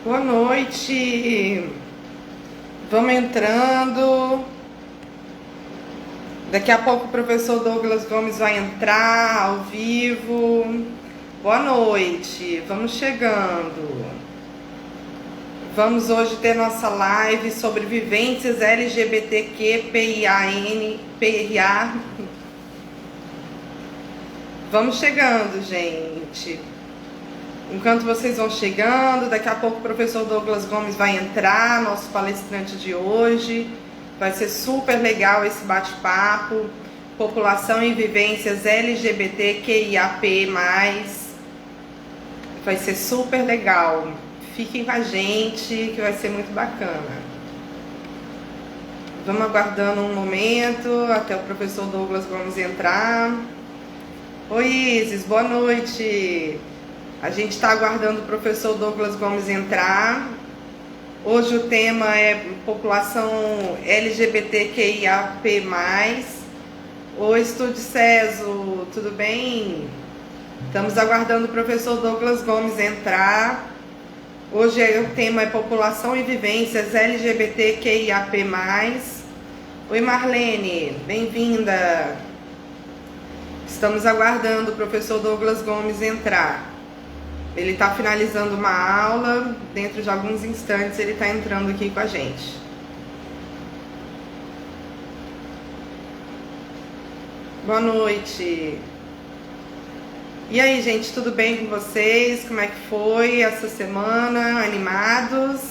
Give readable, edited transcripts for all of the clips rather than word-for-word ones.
Boa noite. Vamos entrando. Daqui a pouco o professor Douglas Gomes vai entrar ao vivo. Boa noite. Vamos chegando. Vamos hoje ter nossa live sobre vivências LGBTQ+PIA. Vamos chegando, gente. Enquanto vocês vão chegando, daqui a pouco o professor Douglas Gomes vai entrar, nosso palestrante de hoje. Vai ser super legal esse bate-papo. População e vivências LGBTQIAP+. Vai ser super legal. Fiquem com a gente, que vai ser muito bacana. Vamos aguardando um momento até o professor Douglas Gomes entrar. Oi, Isis, boa noite. A gente está aguardando o professor Douglas Gomes entrar. Hoje o tema é população LGBTQIAP+. Oi, Estúdio Ceso, tudo bem? Estamos aguardando o professor Douglas Gomes entrar. Hoje o tema é população e vivências LGBTQIAP+. Oi, Marlene, bem-vinda. Estamos aguardando o professor Douglas Gomes entrar. Ele está finalizando uma aula, dentro de alguns instantes ele está entrando aqui com a gente. Boa noite. E aí, gente, tudo bem com vocês? Como é que foi essa semana? Animados?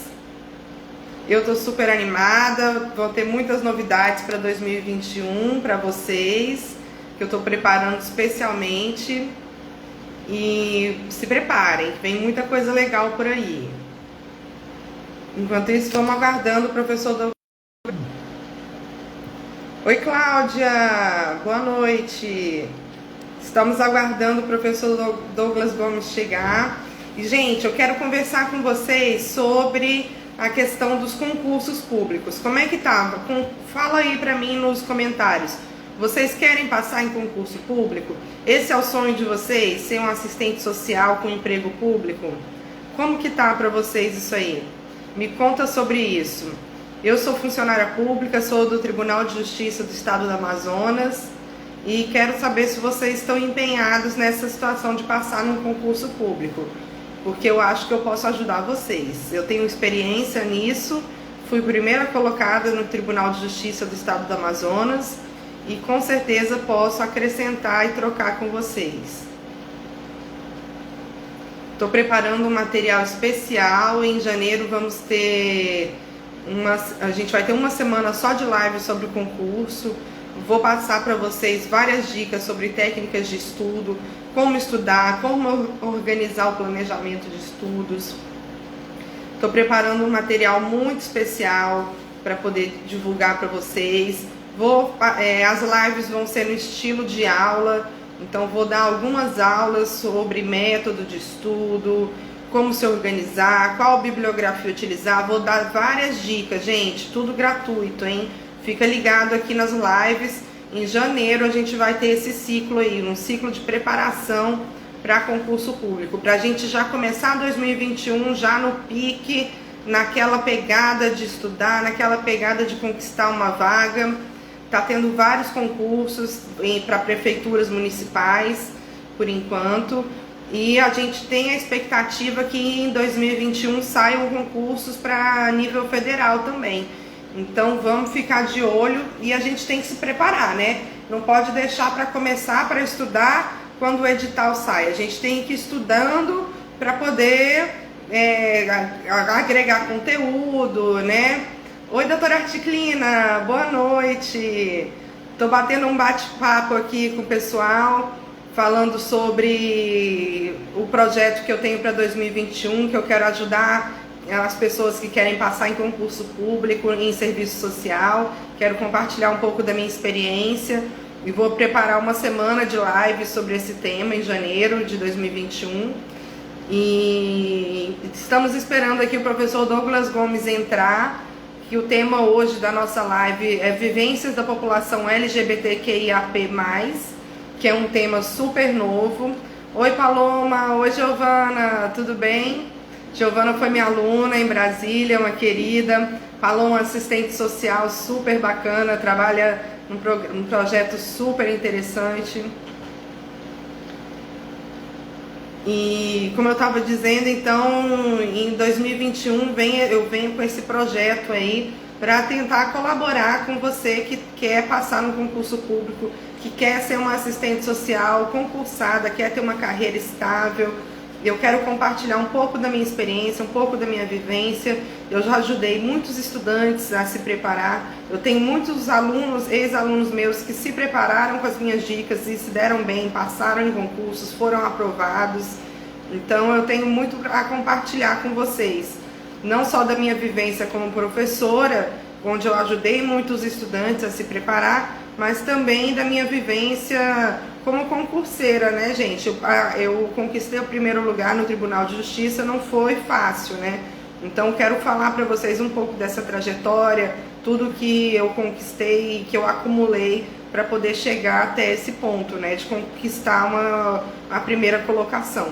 Eu tô super animada, vou ter muitas novidades para 2021 para vocês, que eu tô preparando especialmente. E se preparem, vem muita coisa legal por aí. Enquanto isso, vamos aguardando o professor Douglas. Oi, Cláudia, boa noite. Estamos aguardando o professor Douglas Gomes chegar. E, gente, eu quero conversar com vocês sobre a questão dos concursos públicos. Como é que tá? Fala aí pra mim nos comentários. Vocês querem passar em concurso público? Esse é o sonho de vocês? Ser um assistente social com emprego público? Como que tá para vocês isso aí? Me conta sobre isso. Eu sou funcionária pública, sou do Tribunal de Justiça do Estado do Amazonas e quero saber se vocês estão empenhados nessa situação de passar num concurso público, porque eu acho que eu posso ajudar vocês. Eu tenho experiência nisso, fui primeira colocada no Tribunal de Justiça do Estado do Amazonas e com certeza posso acrescentar e trocar com vocês. Estou preparando um material especial. Em janeiro vamos ter a gente vai ter uma semana só de live sobre o concurso. Vou passar para vocês várias dicas sobre técnicas de estudo, como estudar, como organizar o planejamento de estudos. Estou preparando um material muito especial para poder divulgar para vocês. As lives vão ser no estilo de aula, então vou dar algumas aulas sobre método de estudo, como se organizar, qual bibliografia utilizar. Vou dar várias dicas, gente, tudo gratuito, hein? Fica ligado aqui nas lives. Em janeiro a gente vai ter esse ciclo aí, um ciclo de preparação para concurso público, para a gente já começar 2021 já no pique, naquela pegada de estudar, naquela pegada de conquistar uma vaga. Está tendo vários concursos para prefeituras municipais, por enquanto, e a gente tem a expectativa que em 2021 saiam concursos para nível federal também. Então vamos ficar de olho e a gente tem que se preparar, né? Não pode deixar para começar, para estudar quando o edital sai. A gente tem que ir estudando para poder agregar conteúdo, né? Oi, doutora Articlina, boa noite. Estou batendo um bate-papo aqui com o pessoal, falando sobre o projeto que eu tenho para 2021, que eu quero ajudar as pessoas que querem passar em concurso público, em serviço social. Quero compartilhar um pouco da minha experiência e vou preparar uma semana de live sobre esse tema em janeiro de 2021. E estamos esperando aqui o professor Douglas Gomes entrar. Que o tema hoje da nossa live é vivências da população LGBTQIAP+, que é um tema super novo. Oi, Paloma, oi, Giovana, tudo bem? Giovana foi minha aluna em Brasília, uma querida. Falou, uma assistente social super bacana, trabalha num projeto super interessante. E como eu estava dizendo, então, em 2021 eu venho com esse projeto aí para tentar colaborar com você que quer passar no concurso público, que quer ser uma assistente social concursada, quer ter uma carreira estável. Eu quero compartilhar um pouco da minha experiência, um pouco da minha vivência. Eu já ajudei muitos estudantes a se preparar. Eu tenho muitos alunos, ex-alunos meus, que se prepararam com as minhas dicas e se deram bem, passaram em concursos, foram aprovados. Então eu tenho muito a compartilhar com vocês. Não só da minha vivência como professora, onde eu ajudei muitos estudantes a se preparar, mas também da minha vivência como concurseira, né, gente? Eu conquistei o primeiro lugar no Tribunal de Justiça, não foi fácil, né? Então quero falar para vocês um pouco dessa trajetória, tudo que eu conquistei, que eu acumulei para poder chegar até esse ponto, né, de conquistar a primeira colocação.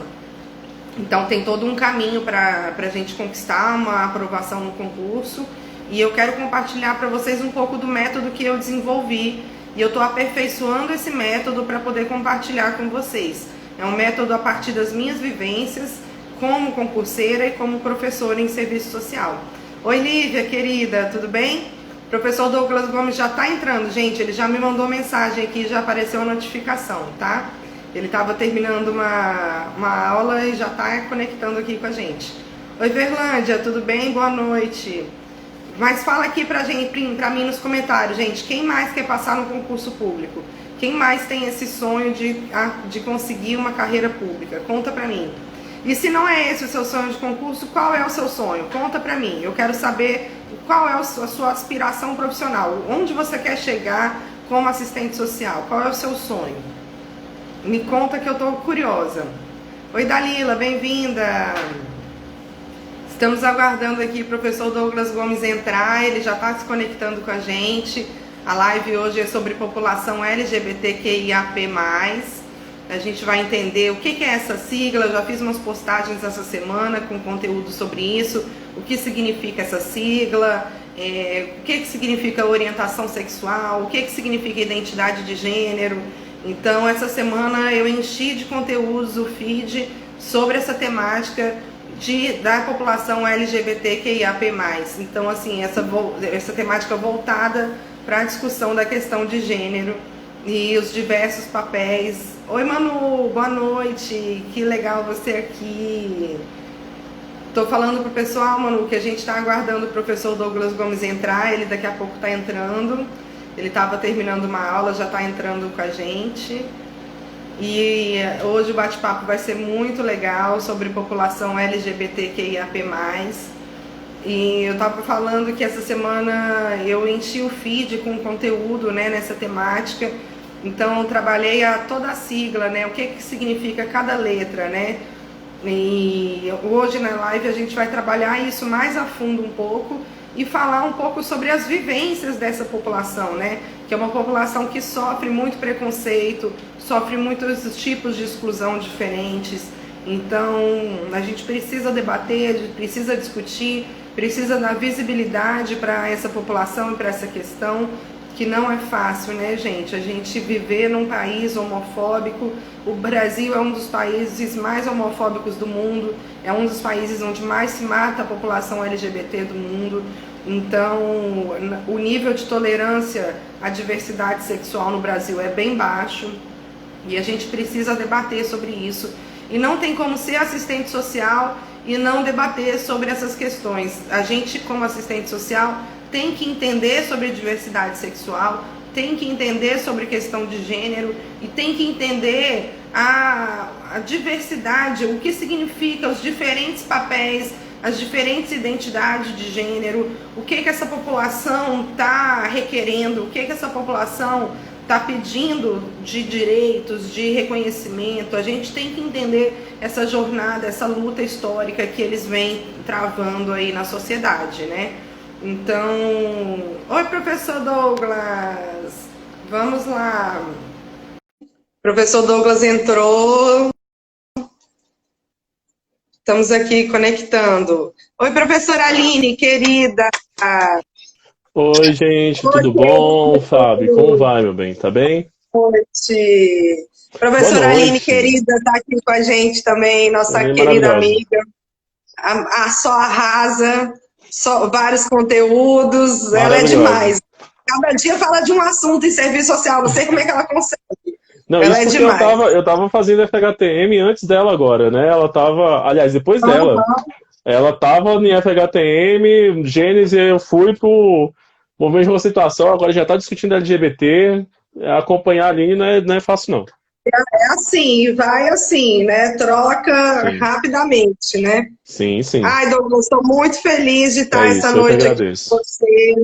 Então tem todo um caminho para a gente conquistar uma aprovação no concurso, e eu quero compartilhar para vocês um pouco do método que eu desenvolvi, e eu estou aperfeiçoando esse método para poder compartilhar com vocês. É um método a partir das minhas vivências como concurseira e como professora em serviço social. Oi, Lívia, querida, tudo bem? O professor Douglas Gomes já está entrando, gente, ele já me mandou mensagem aqui, já apareceu a notificação, tá? Ele estava terminando uma aula e já está conectando aqui com a gente. Oi, Verlândia, tudo bem? Boa noite. Mas fala aqui pra mim nos comentários, gente, quem mais quer passar no concurso público? Quem mais tem esse sonho de conseguir uma carreira pública? Conta pra mim. E se não é esse o seu sonho de concurso, qual é o seu sonho? Conta pra mim. Eu quero saber qual é a sua aspiração profissional. Onde você quer chegar como assistente social? Qual é o seu sonho? Me conta que eu tô curiosa. Oi, Dalila, bem-vinda. Estamos aguardando aqui o professor Douglas Gomes entrar, ele já está se conectando com a gente. A live hoje é sobre população LGBTQIAP+. A gente vai entender o que é essa sigla. Eu já fiz umas postagens essa semana com conteúdo sobre isso, o que significa essa sigla, o que significa orientação sexual, o que significa identidade de gênero. Então, essa semana eu enchi de conteúdos o feed sobre essa temática da população LGBTQIAP+. Então, assim, essa temática voltada para a discussão da questão de gênero e os diversos papéis. Oi, Manu, boa noite, que legal você aqui. Tô falando pro pessoal, Manu, que a gente está aguardando o professor Douglas Gomes entrar, ele daqui a pouco está entrando. Ele estava terminando uma aula, já está entrando com a gente. E hoje o bate-papo vai ser muito legal sobre população LGBTQIAP+. E eu estava falando que essa semana eu enchi o feed com conteúdo, né, nessa temática. Então eu trabalhei toda a sigla, né, o que significa cada letra, né. E hoje na live a gente vai trabalhar isso mais a fundo um pouco e falar um pouco sobre as vivências dessa população, né? Que é uma população que sofre muito preconceito, sofre muitos tipos de exclusão diferentes. Então, a gente precisa debater, a gente precisa discutir, precisa dar visibilidade para essa população e para essa questão, que não é fácil, né, gente? A gente viver num país homofóbico. O Brasil é um dos países mais homofóbicos do mundo, é um dos países onde mais se mata a população LGBT do mundo. Então, o nível de tolerância à diversidade sexual no Brasil é bem baixo e a gente precisa debater sobre isso. E não tem como ser assistente social e não debater sobre essas questões. A gente, como assistente social, tem que entender sobre diversidade sexual, tem que entender sobre questão de gênero e tem que entender a diversidade, o que significa os diferentes papéis, as diferentes identidades de gênero, o que essa população está requerendo, o que essa população está pedindo de direitos, de reconhecimento. A gente tem que entender essa jornada, essa luta histórica que eles vêm travando aí na sociedade, né? Então, oi, professor Douglas, vamos lá. Professor Douglas entrou. Estamos aqui conectando. Oi, professora Aline, querida. Oi, gente, Oi, tudo bom? Fábio, como vai, meu bem? Tá bem? noite. Boa Professora Aline, noite. querida, está aqui com a gente também, nossa Aline querida maravilhosa. amiga. A só arrasa, só, vários conteúdos, ela é Maravilhosa. demais. Cada dia fala de um assunto em serviço social, não sei como é que ela consegue. Não, Ela isso é porque eu demais. tava, eu tava fazendo FHTM antes dela agora, né? Ela tava, aliás, depois dela. Aham. Ela tava em FHTM, Gênesis, eu fui pro movimento de conceituação, agora já tá discutindo LGBT. Acompanhar ali não é fácil, não. É assim, vai assim, né? Troca Sim, rapidamente, né? sim, sim. Ai, Douglas, estou muito feliz de É estar essa isso, eu que noite aqui com agradeço. você.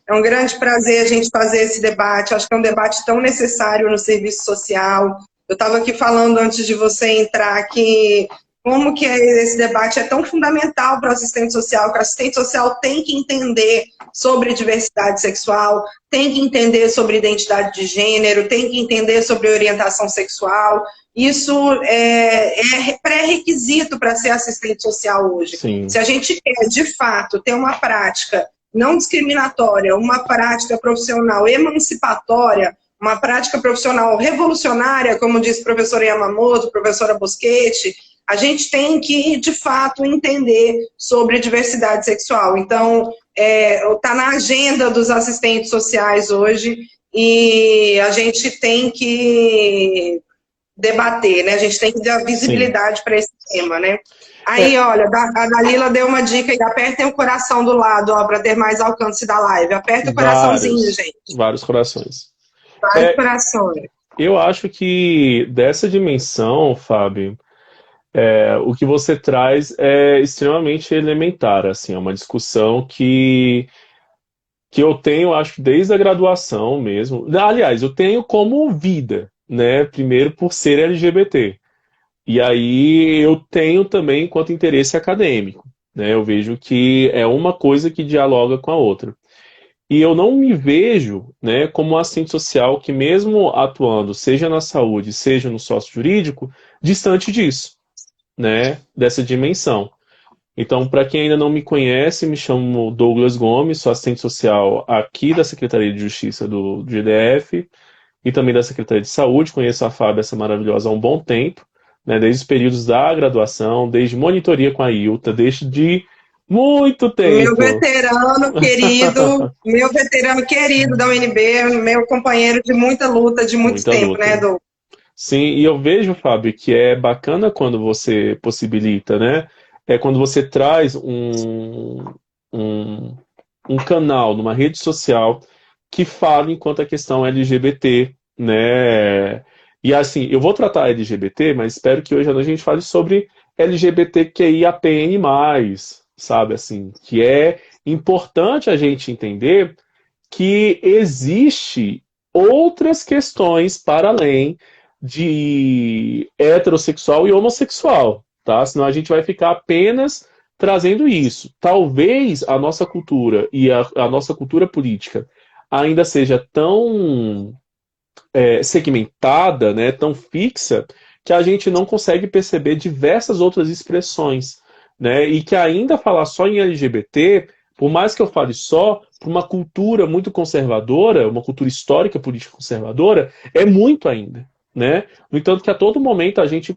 É um grande prazer a gente fazer esse debate. Acho que é um debate tão necessário no serviço social. Eu estava aqui falando antes de você entrar que como que esse debate é tão fundamental para o assistente social, que o assistente social tem que entender sobre diversidade sexual, tem que entender sobre identidade de gênero, tem que entender sobre orientação sexual. Isso é pré-requisito para ser assistente social hoje. Se Sim, a gente quer, de fato, ter uma prática não discriminatória, uma prática profissional emancipatória, uma prática profissional revolucionária, como disse a professora Yamamoto, professora Boschetti, a gente tem que, de fato, entender sobre diversidade sexual. Então, está na agenda dos assistentes sociais hoje e a gente tem que debater, né? A gente tem que dar sim. visibilidade para esse tema, né? Aí, É, olha, a Dalila deu uma dica aí, apertem o coração do lado, ó, para ter mais alcance da live. Aperta o coraçãozinho, vários, gente. vários corações. Vários É, corações. eu acho que dessa dimensão, Fábio, o que você traz é extremamente elementar, assim, é uma discussão que eu tenho, acho que desde a graduação mesmo. Aliás, eu tenho como vida, né? Primeiro por ser LGBT. E aí eu tenho também enquanto interesse acadêmico, né? Eu vejo que é uma coisa que dialoga com a outra. E eu não me vejo, né, como um assistente social que, mesmo atuando, seja na saúde, seja no sócio-jurídico, distante disso, né, dessa dimensão. Então, para quem ainda não me conhece, me chamo Douglas Gomes, sou assistente social aqui da Secretaria de Justiça do GDF e também da Secretaria de Saúde. Conheço a Fábio, essa maravilhosa, há um bom tempo, né, desde os períodos da graduação, desde monitoria com a ILTA, desde muito tempo. Meu veterano querido da UNB, meu companheiro de muita luta, de muito Muita tempo, né, luta. Douglas? Sim, e eu vejo, Fábio, que é bacana quando você possibilita, né? É quando você traz um, um canal numa rede social que fala enquanto a questão LGBT, né? E assim, eu vou tratar LGBT, mas espero que hoje à noite a gente fale sobre LGBTQIAPN+, sabe? Assim, que é importante a gente entender que existe outras questões para além de heterossexual e homossexual, tá? Senão a gente vai ficar apenas trazendo isso. Talvez a nossa cultura e a nossa cultura política ainda seja tão segmentada, né, tão fixa, que a gente não consegue perceber diversas outras expressões, né, e que ainda falar só em LGBT, por mais que eu fale só, para uma cultura muito conservadora, uma cultura histórica política conservadora, é muito ainda, né? No entanto, que a todo momento a gente,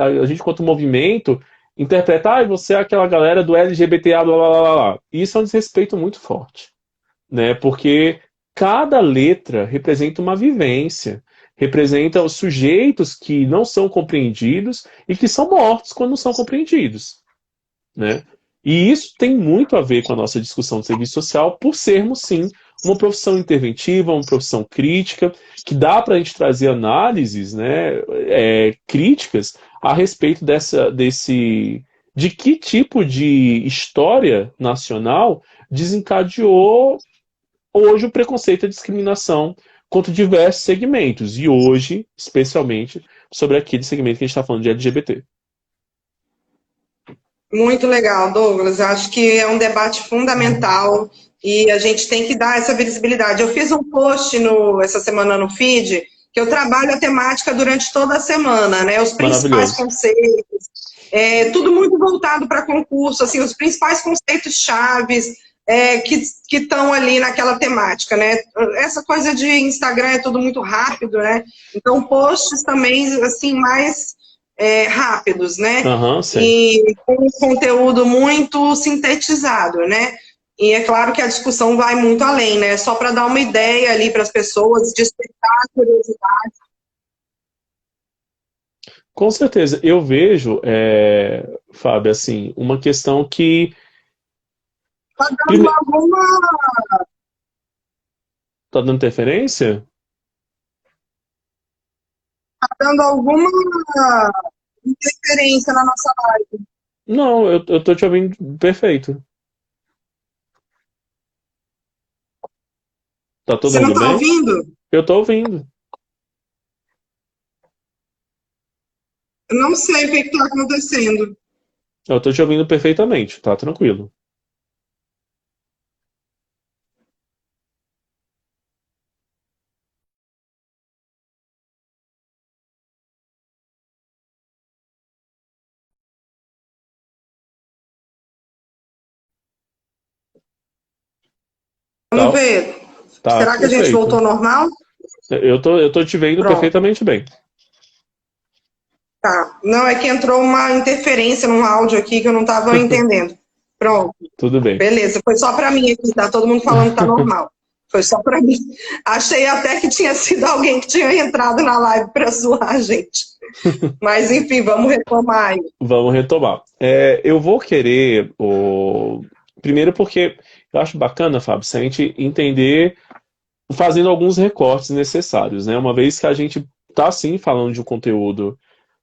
a gente, enquanto movimento, interpreta, ah, você é aquela galera do LGBTA, blá blá blá blá. Isso é um desrespeito muito forte, né? Porque cada letra representa uma vivência, representa os sujeitos que não são compreendidos e que são mortos quando não são compreendidos, né? E isso tem muito a ver com a nossa discussão de serviço social, por sermos, sim, uma profissão interventiva, uma profissão crítica, que dá para a gente trazer análises, né, críticas a respeito de que tipo de história nacional desencadeou hoje o preconceito e a discriminação contra diversos segmentos, e hoje, especialmente, sobre aquele segmento que a gente está falando de LGBT. Muito legal, Douglas. Acho que é um debate fundamental e a gente tem que dar essa visibilidade. Eu fiz um post essa semana no feed que eu trabalho a temática durante toda a semana, né? Os principais Maravilhoso. conceitos. Tudo muito voltado para concurso, assim, os principais conceitos chaves que estão ali naquela temática, né? Essa coisa de Instagram é tudo muito rápido, né? Então, posts também, assim, mais rápidos, né? Aham, sim. E com um conteúdo muito sintetizado, né? E é claro que a discussão vai muito além, né? Só para dar uma ideia ali para as pessoas, despertar a curiosidade. Com certeza. Eu vejo, Fábio, assim, uma questão que. Está dando Prime... alguma, Tá dando interferência? dando alguma interferência na nossa live. Não, eu tô te ouvindo perfeito. Tá todo Você não mundo está bem? ouvindo? Eu tô ouvindo. Eu não sei o que está acontecendo. Eu tô te ouvindo perfeitamente, tá tranquilo. Vamos Tá, ver. tá Será que a gente voltou perfeito. ao normal? Eu tô te vendo Pronto. perfeitamente bem. Tá. Não, é que entrou uma interferência num áudio aqui que eu não estava entendendo. Pronto. Tudo bem. Beleza. Foi só para mim aqui, tá? Todo mundo falando que tá normal. Foi só para mim. Achei até que tinha sido alguém que tinha entrado na live para zoar a gente. Mas, enfim, vamos retomar aí. Vamos retomar. Eu vou querer. Primeiro, porque eu acho bacana, Fábio, se a gente entender, fazendo alguns recortes necessários, né? Uma vez que a gente está, sim, falando de um conteúdo,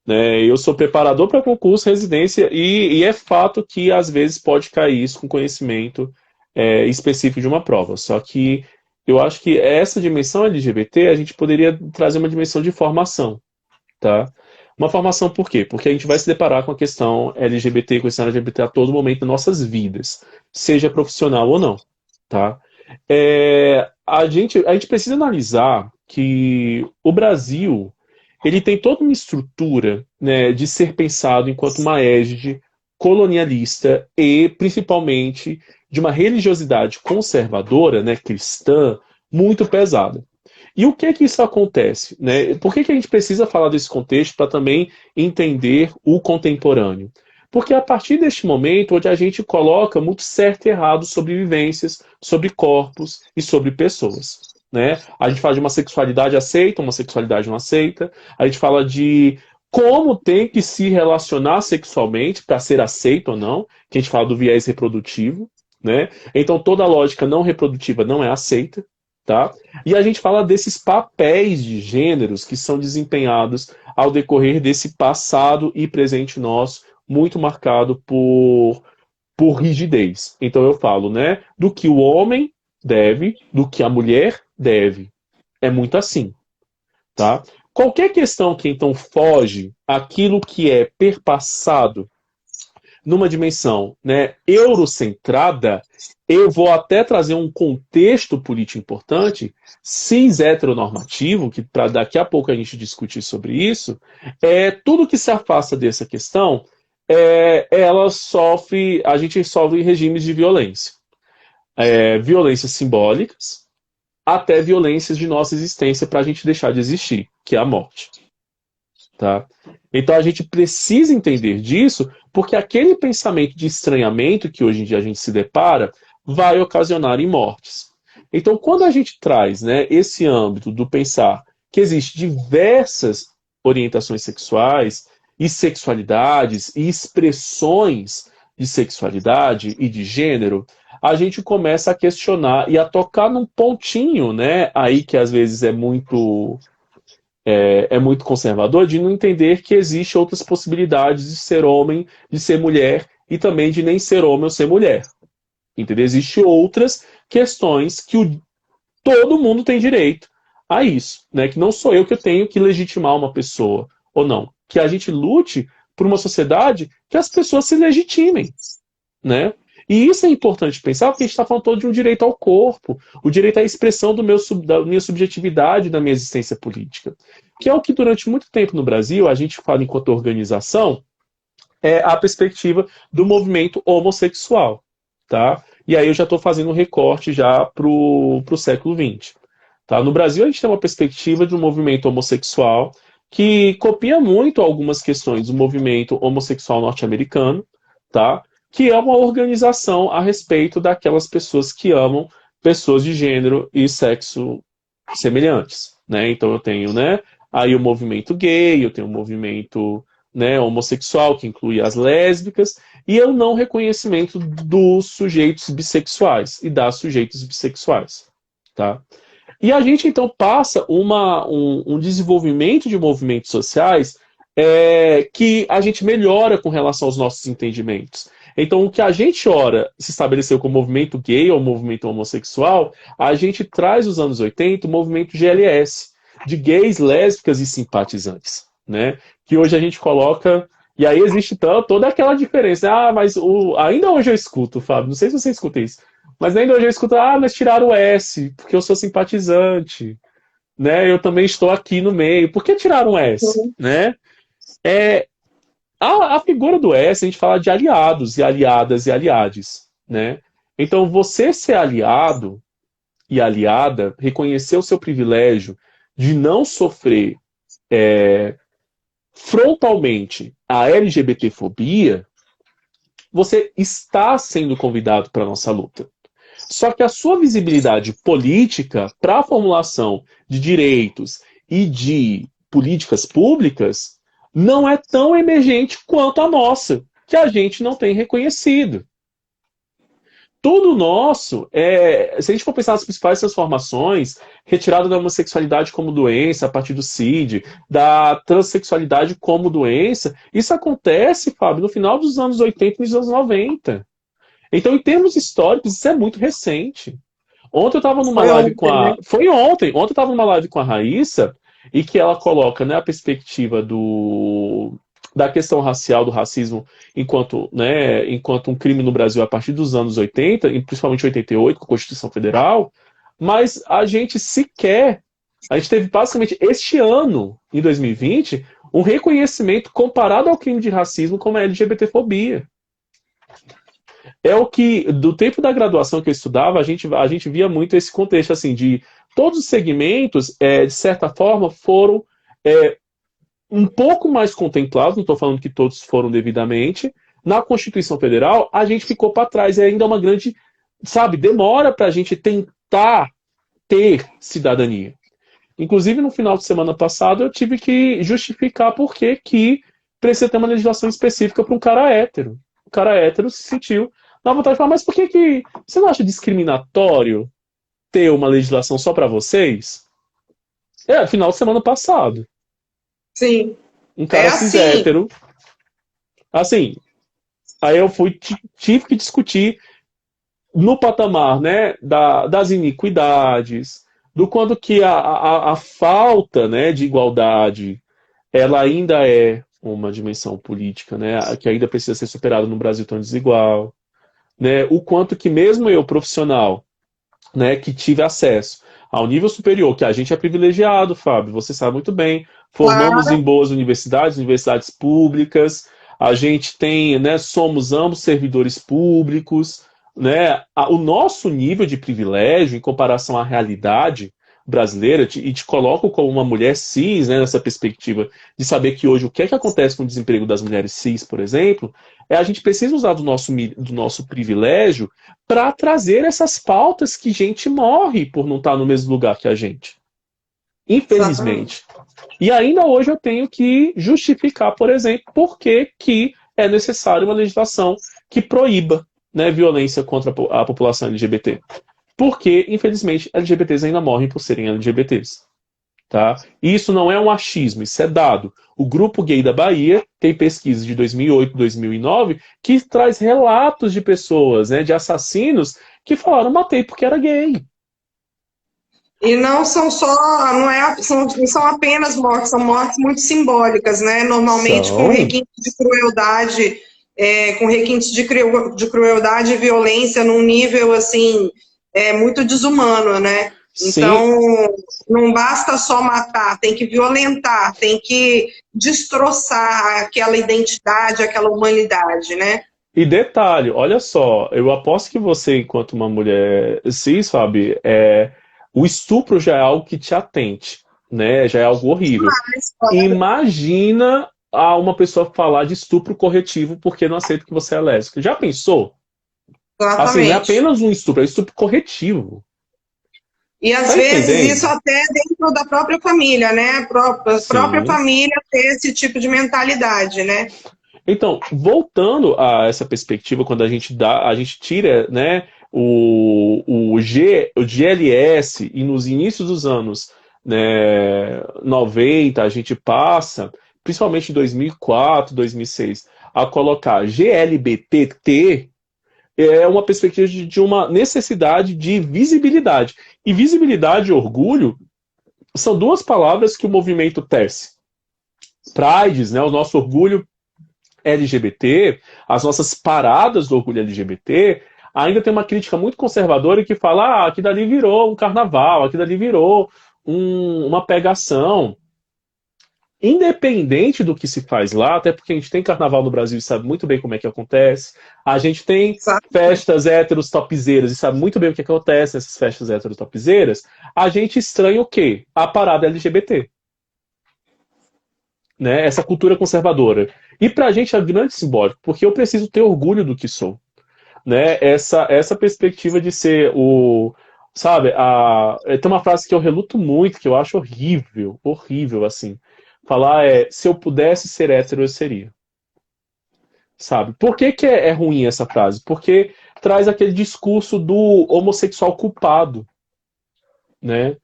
né? Eu sou preparador para concurso, residência, e é fato que às vezes pode cair isso com conhecimento específico de uma prova. Só que eu acho que essa dimensão LGBT a gente poderia trazer uma dimensão de formação, tá? Uma formação por quê? Porque a gente vai se deparar com a questão LGBT, com a questão LGBT a todo momento em nossas vidas, seja profissional ou não, tá? A gente precisa analisar que o Brasil ele tem toda uma estrutura, né, de ser pensado enquanto uma égide colonialista e, principalmente, de uma religiosidade conservadora, né, cristã, muito pesada. E o que é que isso acontece? Né? Por que a gente precisa falar desse contexto para também entender o contemporâneo? Porque é a partir deste momento onde a gente coloca muito certo e errado sobre vivências, sobre corpos e sobre pessoas. Né? A gente fala de uma sexualidade aceita, uma sexualidade não aceita. A gente fala de como tem que se relacionar sexualmente para ser aceito ou não, que a gente fala do viés reprodutivo. Né? Então toda a lógica não reprodutiva não é aceita. Tá? E a gente fala desses papéis de gêneros que são desempenhados ao decorrer desse passado e presente nosso, muito marcado por rigidez. Então eu falo, né, do que o homem deve, do que a mulher deve. É muito assim, tá? Qualquer questão que então foge aquilo que é perpassado numa dimensão, né, eurocentrada, eu vou até trazer um contexto político importante, cis heteronormativo, que para daqui a pouco a gente discutir sobre isso, tudo que se afasta dessa questão, a gente sofre regimes de violência. Violências simbólicas, até violências de nossa existência para a gente deixar de existir, que é a morte. Tá? Então a gente precisa entender disso, porque aquele pensamento de estranhamento que hoje em dia a gente se depara vai ocasionar em mortes. Então, quando a gente traz, né, esse âmbito do pensar que existem diversas orientações sexuais e sexualidades e expressões de sexualidade e de gênero, a gente começa a questionar e a tocar num pontinho, né, aí que às vezes é muito conservador, de não entender que existe outras possibilidades de ser homem, de ser mulher e também de nem ser homem ou ser mulher. Entendeu? Existem outras questões que todo mundo tem direito a isso, né? Que não sou eu que tenho que legitimar uma pessoa ou não. Que a gente lute por uma sociedade que as pessoas se legitimem, né? E isso é importante pensar, porque a gente está falando todo de um direito ao corpo, o direito à expressão da minha subjetividade, da minha existência política. Que é o que durante muito tempo no Brasil, a gente fala enquanto organização, é a perspectiva do movimento homossexual, tá? E aí eu já estou fazendo um recorte já para o século XX. Tá? No Brasil, a gente tem uma perspectiva de um movimento homossexual que copia muito algumas questões do movimento homossexual norte-americano, tá? Que é uma organização a respeito daquelas pessoas que amam pessoas de gênero e sexo semelhantes, né? Então eu tenho, né, aí o movimento gay, eu tenho o movimento, né, homossexual, que inclui as lésbicas, e o não reconhecimento dos sujeitos bissexuais e das sujeitos bissexuais, tá? E a gente, então, passa um desenvolvimento de movimentos sociais que a gente melhora com relação aos nossos entendimentos. Então, o que a gente, ora, se estabeleceu como movimento gay ou movimento homossexual, a gente traz nos anos 80 o movimento GLS, de gays, lésbicas e simpatizantes, né? Que hoje a gente coloca... E aí existe toda aquela diferença. Ah, mas ainda hoje eu escuto, Fábio, não sei se você escuta isso, mas ainda hoje eu escuto, mas tiraram o S, porque eu sou simpatizante, né? Eu também estou aqui no meio. Por que tiraram o S, né? A figura do S, a gente fala de aliados e aliadas e aliades, né? Então, você ser aliado e aliada, reconhecer o seu privilégio de não sofrer frontalmente a LGBTfobia, você está sendo convidado para a nossa luta. Só que a sua visibilidade política para a formulação de direitos e de políticas públicas não é tão emergente quanto a nossa, que a gente não tem reconhecido. Tudo nosso, se a gente for pensar nas principais transformações, retirada da homossexualidade como doença a partir do CID, da transexualidade como doença, isso acontece, Fábio, no final dos anos 80 e dos anos 90. Então, em termos históricos, isso é muito recente. Ontem eu estava numa live com a... Foi ontem. Ontem eu estava numa live com a Raíssa, e que ela coloca, né, a perspectiva da questão racial, do racismo, enquanto um crime no Brasil a partir dos anos 80, e principalmente 88, com a Constituição Federal, mas a gente teve basicamente este ano, em 2020, um reconhecimento comparado ao crime de racismo como a LGBTfobia. É o que, do tempo da graduação que eu estudava, a gente via muito esse contexto, assim, de todos os segmentos, de certa forma, foram um pouco mais contemplados, não estou falando que todos foram devidamente. Na Constituição Federal, a gente ficou para trás, e ainda é uma grande, demora para a gente tentar ter cidadania. Inclusive, no final de semana passado, eu tive que justificar por que precisa ter uma legislação específica para um cara hétero. O cara hétero se sentiu na vontade de falar, mas por que você não acha discriminatório ter uma legislação só para vocês? Final de semana passado. Sim. Um cara cis hétero. Assim, aí eu tive que discutir no patamar, né, das iniquidades, do quanto que a falta, né, de igualdade, ela ainda é uma dimensão política, né, que ainda precisa ser superada no Brasil tão desigual, né, o quanto que mesmo eu, profissional, né, que tive acesso ao nível superior, que a gente é privilegiado, Fábio, você sabe muito bem, formamos em boas universidades públicas, a gente tem, né, somos ambos servidores públicos, né, o nosso nível de privilégio em comparação à realidade brasileira, e te coloco como uma mulher cis, né, nessa perspectiva de saber que hoje o que é que acontece com o desemprego das mulheres cis, por exemplo, a gente precisa usar do nosso privilégio para trazer essas pautas que gente morre por não estar no mesmo lugar que a gente. Infelizmente. E ainda hoje eu tenho que justificar, por exemplo, por que é necessário uma legislação que proíba, né, violência contra a população LGBT. Porque, infelizmente, LGBTs ainda morrem por serem LGBTs. Tá? E isso não é um achismo, isso é dado. O Grupo Gay da Bahia tem pesquisas de 2008, 2009, que traz relatos de pessoas, né, de assassinos, que falaram, matei porque era gay. E não são são apenas mortes, são mortes muito simbólicas, né? Normalmente com requintes de crueldade, de crueldade e violência num nível assim muito desumano, né? Sim, Então, não basta só matar, tem que violentar, tem que destroçar aquela identidade, aquela humanidade, né? e detalhe, olha só, eu aposto que você, enquanto uma mulher cis, Fábio, o estupro já é algo que te atente, né? Já é algo horrível. Mas, Imagina uma pessoa falar de estupro corretivo porque não aceita que você é lésbica. Já pensou? Assim, não é exatamente. apenas um estupro, é um estupro corretivo. E às Tá vezes isso entendendo? até dentro da própria família, né? A própria Sim. família ter esse tipo de mentalidade, né? Então, voltando a essa perspectiva, quando a gente tira, né, o GLS e nos inícios dos anos, né, 90, a gente passa, principalmente em 2004, 2006, a colocar GLBTT, é uma perspectiva de uma necessidade de visibilidade. E visibilidade e orgulho são duas palavras que o movimento tece. Prides, né, o nosso orgulho LGBT, as nossas paradas do orgulho LGBT, ainda tem uma crítica muito conservadora que fala: ah, aqui dali virou um carnaval, aqui dali virou uma pegação. Independente do que se faz lá, até porque a gente tem carnaval no Brasil e sabe muito bem como é que acontece, a gente tem festas héteros topzeiras e sabe muito bem o que acontece nessas festas héteros topzeiras, a gente estranha o quê? A parada LGBT, né? Essa cultura conservadora. E pra gente é grande simbólico, porque eu preciso ter orgulho do que sou, né? Essa perspectiva de ser o, sabe, tem uma frase que eu reluto muito, que eu acho horrível, horrível assim. Falar se eu pudesse ser hétero, eu seria. Sabe? Por que que é ruim essa frase? Porque traz aquele discurso do homossexual culpado, né?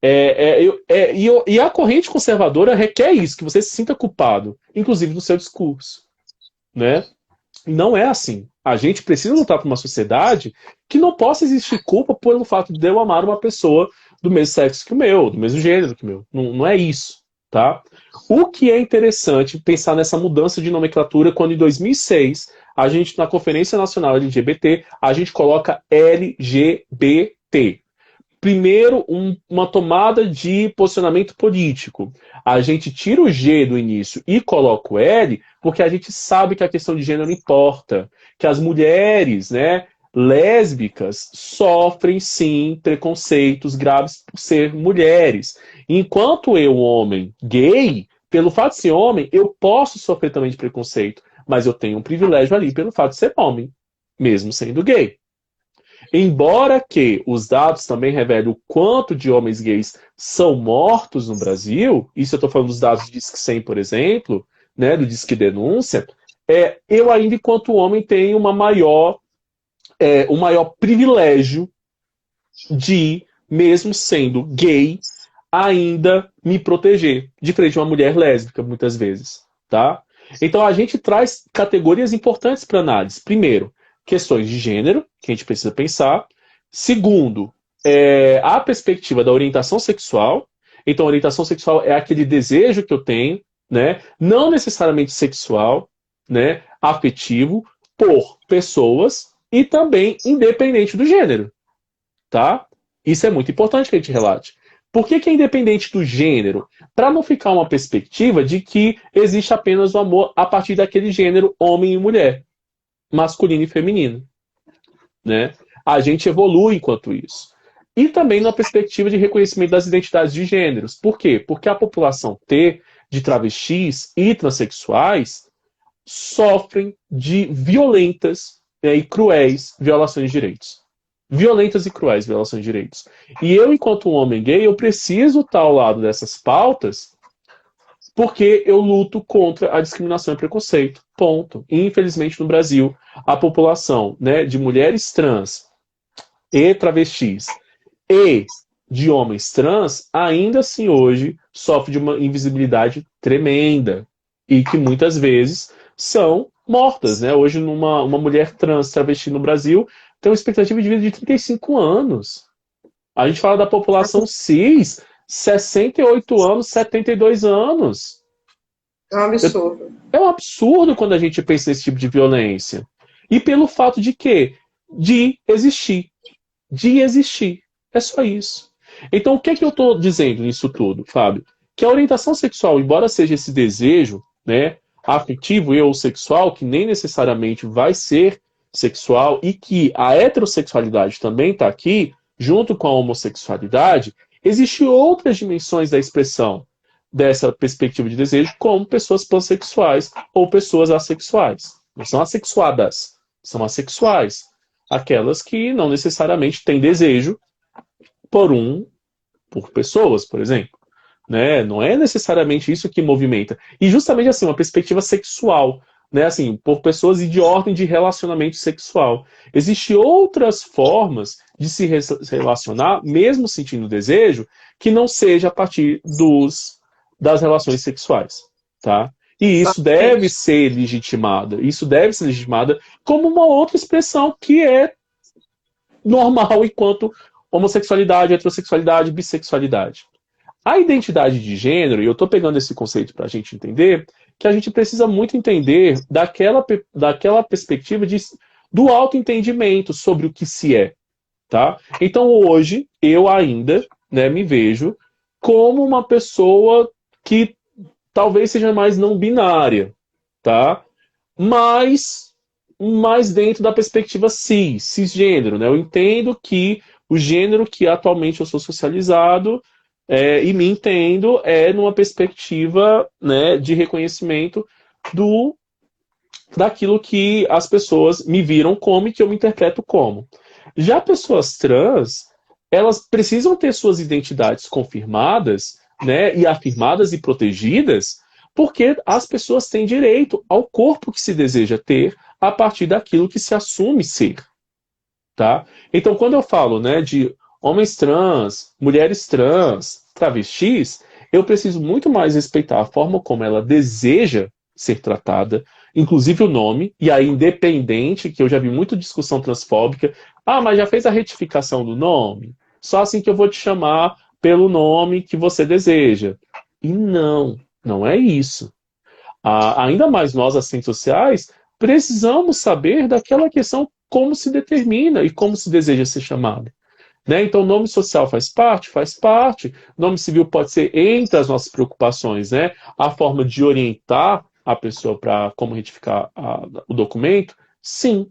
E a corrente conservadora requer isso, que você se sinta culpado, inclusive no seu discurso, né? Não é assim. A gente precisa lutar para uma sociedade que não possa existir culpa pelo fato de eu amar uma pessoa do mesmo sexo que o meu, do mesmo gênero que o meu. Não, não é isso, tá? O que é interessante pensar nessa mudança de nomenclatura quando em 2006 a gente, na Conferência Nacional LGBT, a gente coloca LGBT. Primeiro, uma tomada de posicionamento político. A gente tira o G do início e coloca o L, porque a gente sabe que a questão de gênero importa. Que as mulheres, né, lésbicas sofrem, sim, preconceitos graves por ser mulheres. Enquanto eu, homem gay, pelo fato de ser homem, eu posso sofrer também de preconceito. Mas eu tenho um privilégio ali pelo fato de ser homem, mesmo sendo gay. Embora que os dados também revelem o quanto de homens gays são mortos no Brasil, isso eu estou falando dos dados do Disque 100, por exemplo, né, do Disque Denúncia, eu ainda, enquanto homem, tenho um maior privilégio de, mesmo sendo gay, ainda me proteger, diferente de uma mulher lésbica, muitas vezes, tá? Então a gente traz categorias importantes para análise. Primeiro, questões de gênero, que a gente precisa pensar. Segundo, a perspectiva da orientação sexual. Então, a orientação sexual é aquele desejo que eu tenho, né? Não necessariamente sexual, né? Afetivo, por pessoas e também independente do gênero, tá? Isso é muito importante que a gente relate. Por que é independente do gênero? Para não ficar uma perspectiva de que existe apenas o amor a partir daquele gênero homem e mulher, masculino e feminino, né? A gente evolui enquanto isso. E também na perspectiva de reconhecimento das identidades de gêneros. Por quê? Porque a população T de travestis e transexuais sofrem de violentas, e cruéis violações de direitos. Violentas e cruéis violações de direitos. E eu, enquanto um homem gay, eu preciso estar ao lado dessas pautas porque eu luto contra a discriminação e preconceito. Ponto. E, infelizmente, no Brasil, a população, né, de mulheres trans e travestis e de homens trans, ainda assim hoje sofre de uma invisibilidade tremenda e que muitas vezes são mortas, né? Hoje uma mulher trans travesti no Brasil tem uma expectativa de vida de 35 anos. A gente fala da população cis, 68 anos, 72 anos. É um absurdo. É um absurdo quando a gente pensa nesse tipo de violência. E pelo fato de quê? De existir. De existir. É só isso. Então, o que é que eu estou dizendo nisso tudo, Fábio? Que a orientação sexual, embora seja esse desejo, né, afetivo e ou sexual, que nem necessariamente vai ser sexual, e que a heterossexualidade também está aqui, junto com a homossexualidade, existem outras dimensões da expressão dessa perspectiva de desejo, como pessoas pansexuais ou pessoas assexuais. Não são assexuadas, são assexuais. Aquelas que não necessariamente têm desejo por pessoas, por exemplo. Né? Não é necessariamente isso que movimenta. E justamente assim, uma perspectiva sexual, né? Assim, por pessoas e de ordem de relacionamento sexual. Existem outras formas de se relacionar, mesmo sentindo desejo, que não seja a partir das relações sexuais, tá? E isso deve ser legitimada. Isso deve ser legitimada como uma outra expressão que é normal enquanto homossexualidade, heterossexualidade, bissexualidade. A identidade de gênero, e eu estou pegando esse conceito para a gente entender, que a gente precisa muito entender daquela perspectiva do autoentendimento sobre o que se é. Tá? Então hoje eu ainda, né, me vejo como uma pessoa que talvez seja mais não binária, tá? Mas dentro da perspectiva cisgênero, né? Eu entendo que o gênero que atualmente eu sou socializado e me entendo numa perspectiva, né, de reconhecimento daquilo que as pessoas me viram como e que eu me interpreto como. Já pessoas trans, elas precisam ter suas identidades confirmadas, né, e afirmadas e protegidas, porque as pessoas têm direito ao corpo que se deseja ter a partir daquilo que se assume ser, tá? Então, quando eu falo, né, de homens trans, mulheres trans, travestis, eu preciso muito mais respeitar a forma como ela deseja ser tratada, inclusive o nome, e aí independente, que eu já vi muita discussão transfóbica, mas já fez a retificação do nome? Só assim que eu vou te chamar pelo nome que você deseja. E não é isso. Ainda mais nós, assistentes sociais, precisamos saber daquela questão como se determina e como se deseja ser chamado. Né? Então, nome social faz parte? Faz parte. Nome civil pode ser entre as nossas preocupações, né? A forma de orientar a pessoa para como retificar o documento? Sim.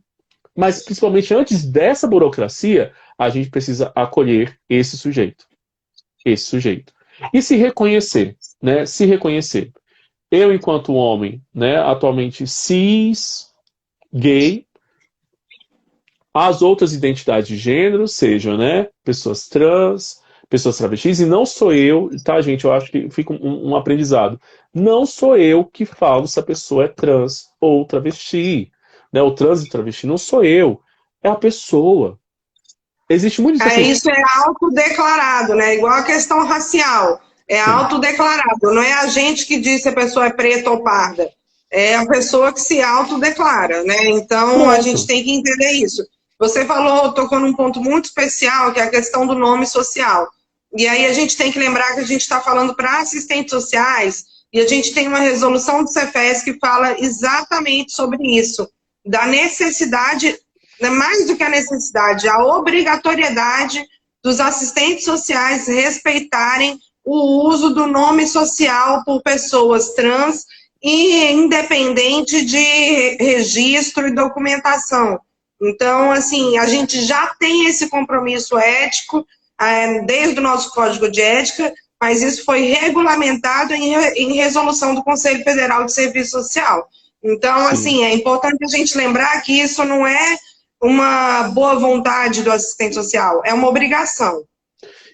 Mas, principalmente antes dessa burocracia, a gente precisa acolher esse sujeito. Esse sujeito. E se reconhecer, né? Se reconhecer. Eu, enquanto homem, né, atualmente cis, gay, as outras identidades de gênero, sejam, né, pessoas trans, pessoas travestis, e não sou eu, tá, gente? Eu acho que fica um aprendizado. Não sou eu que falo se a pessoa é trans ou travesti, né? O trans e travesti não sou eu, é a pessoa. Existe muito isso assim. Isso é autodeclarado, né? Igual a questão racial. É Sim. Autodeclarado. Não é a gente que diz se a pessoa é preta ou parda. É a pessoa que se autodeclara, né? Então, Pronto. A gente tem que entender isso. Você tocou num ponto muito especial, que é a questão do nome social. E aí a gente tem que lembrar que a gente está falando para assistentes sociais, e a gente tem uma resolução do Cefes que fala exatamente sobre isso, da necessidade, mais do que a necessidade, a obrigatoriedade dos assistentes sociais respeitarem o uso do nome social por pessoas trans e independente de registro e documentação. Então, assim, a gente já tem esse compromisso ético desde o nosso Código de Ética, mas isso foi regulamentado em resolução do Conselho Federal de Serviço Social. Então, Sim. Assim, é importante a gente lembrar que isso não é uma boa vontade do assistente social, é uma obrigação.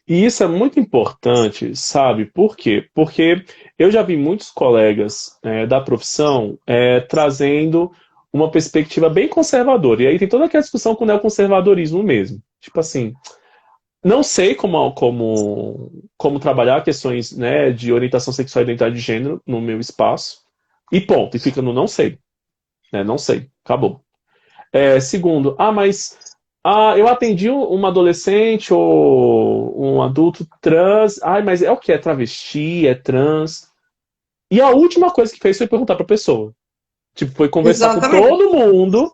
E isso é muito importante, sabe? Por quê? Porque eu já vi muitos colegas da profissão trazendo uma perspectiva bem conservadora. E aí tem toda aquela discussão com o neoconservadorismo mesmo. Tipo assim, não sei como trabalhar questões, né, de orientação sexual e identidade de gênero no meu espaço. E ponto. E fica no não sei. Não sei. Acabou. Segundo, mas eu atendi uma adolescente ou um adulto trans. Mas é o que? É travesti? É trans? E a última coisa que fez foi perguntar para a pessoa. Tipo, foi conversar Exatamente. com todo mundo,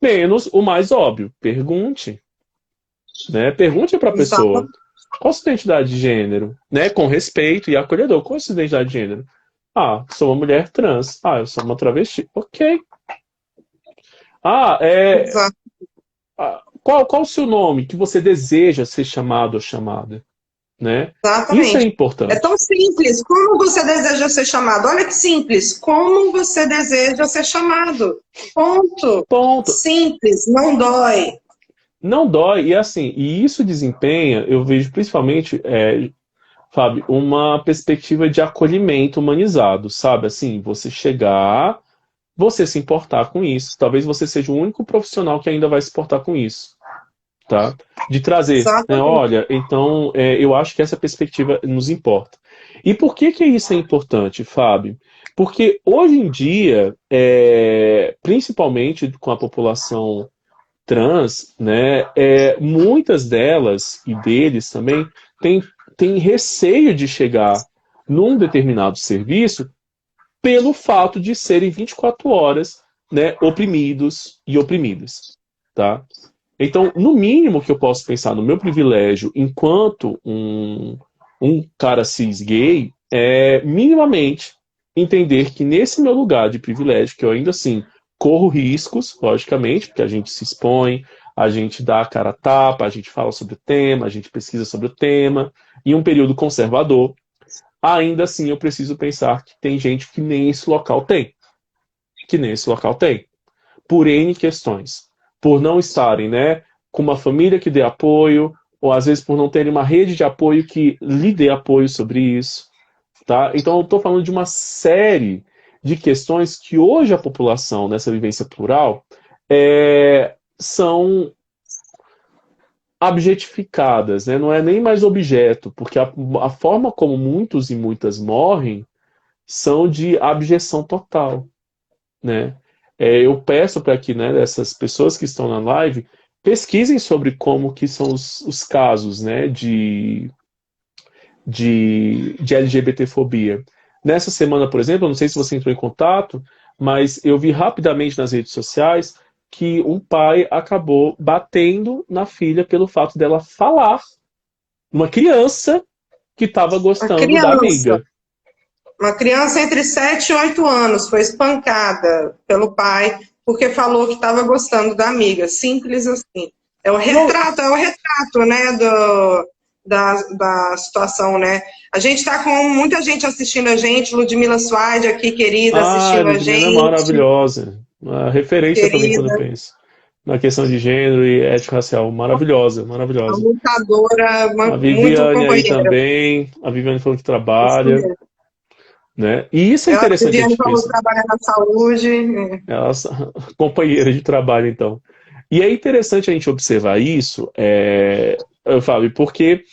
menos o mais óbvio. Pergunte. Né? Pergunte para a pessoa. Qual a sua identidade de gênero? Né? Com respeito e acolhedor. Qual a sua identidade de gênero? Ah, sou uma mulher trans. Ah, eu sou uma travesti. Ok. Ah, Exato. qual o seu nome que você deseja ser chamado ou chamada? Né? Isso é Exatamente. É importante. tão simples. Como você deseja ser chamado? Olha que simples. Como você deseja ser chamado? Ponto. Ponto. Simples, não dói. Não dói. E assim, e isso desempenha, eu vejo principalmente, Fábio, uma perspectiva de acolhimento humanizado, sabe? Assim, você chegar, você se importar com isso. Talvez você seja o único profissional que ainda vai se importar com isso, tá? De trazer, né? Exatamente. Olha, então, eu acho que essa perspectiva nos importa. E por que que isso é importante, Fábio? Porque hoje em dia, principalmente com a população trans, né, muitas delas e deles também têm receio de chegar num determinado serviço pelo fato de serem 24 horas, né, oprimidos e oprimidas, tá? Então, no mínimo que eu posso pensar no meu privilégio enquanto um cara cis gay é minimamente entender que nesse meu lugar de privilégio, que eu ainda assim corro riscos, logicamente, porque a gente se expõe, a gente dá a cara a tapa, a gente fala sobre o tema, a gente pesquisa sobre o tema, em um período conservador, ainda assim eu preciso pensar que tem gente que nem esse local tem. Que nem esse local tem. Por N questões. Por não estarem, né, com uma família que dê apoio, ou às vezes por não terem uma rede de apoio que lhe dê apoio sobre isso. Tá? Então eu estou falando de uma série de questões que hoje a população, nessa vivência plural, são objetificadas, né? Não é nem mais objeto, porque a forma como muitos e muitas morrem são de abjeção total, né? Eu peço para que, né, essas pessoas que estão na live pesquisem sobre como que são os casos, né, de LGBTfobia. Nessa semana, por exemplo, eu não sei se você entrou em contato, mas eu vi rapidamente nas redes sociais que um pai acabou batendo na filha pelo fato dela falar, uma criança que estava A gostando da criança, amiga. uma criança entre 7 e 8 anos, foi espancada pelo pai porque falou que estava gostando da amiga. Simples assim. Não, É o retrato, né, da situação, né? A gente está com muita gente assistindo a gente, Ludmila Suárez aqui, querida, assistindo a Ludmilla é gente, maravilhosa. Uma referência também quando eu querida, penso na questão de gênero e ética racial. Maravilhosa, uma maravilhosa. lutadora, A muito Viviane aí companheira. também. A Viviane falou que Isso trabalha, mesmo. né? E isso é Ela, a interessante a Viviane gente falou pensar. que trabalha na saúde. Ela é companheira de trabalho, então. E é interessante a gente observar isso, Fábio, porque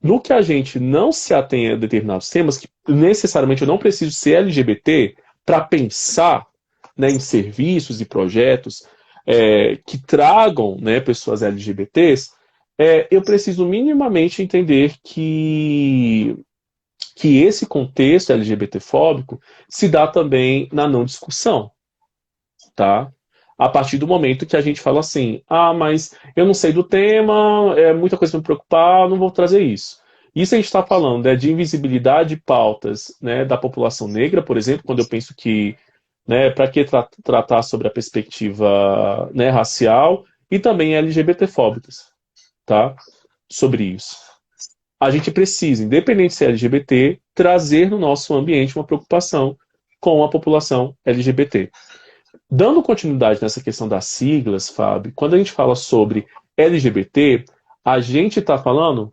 no que a gente não se atém a determinados temas, que necessariamente eu não preciso ser LGBT para pensar, né, em serviços e projetos que tragam, né, pessoas LGBTs, eu preciso minimamente entender que esse contexto LGBTfóbico se dá também na não discussão, tá? A partir do momento que a gente fala assim, mas eu não sei do tema, é muita coisa para me preocupar, não vou trazer isso. Isso a gente está falando, né, de invisibilidade de pautas, né, da população negra, por exemplo, quando eu penso que, né, para que tratar sobre a perspectiva, né, racial e também LGBTfóbicas, tá? Sobre isso. A gente precisa, independente de ser LGBT, trazer no nosso ambiente uma preocupação com a população LGBT. Dando continuidade nessa questão das siglas, Fábio, quando a gente fala sobre LGBT, a gente está falando.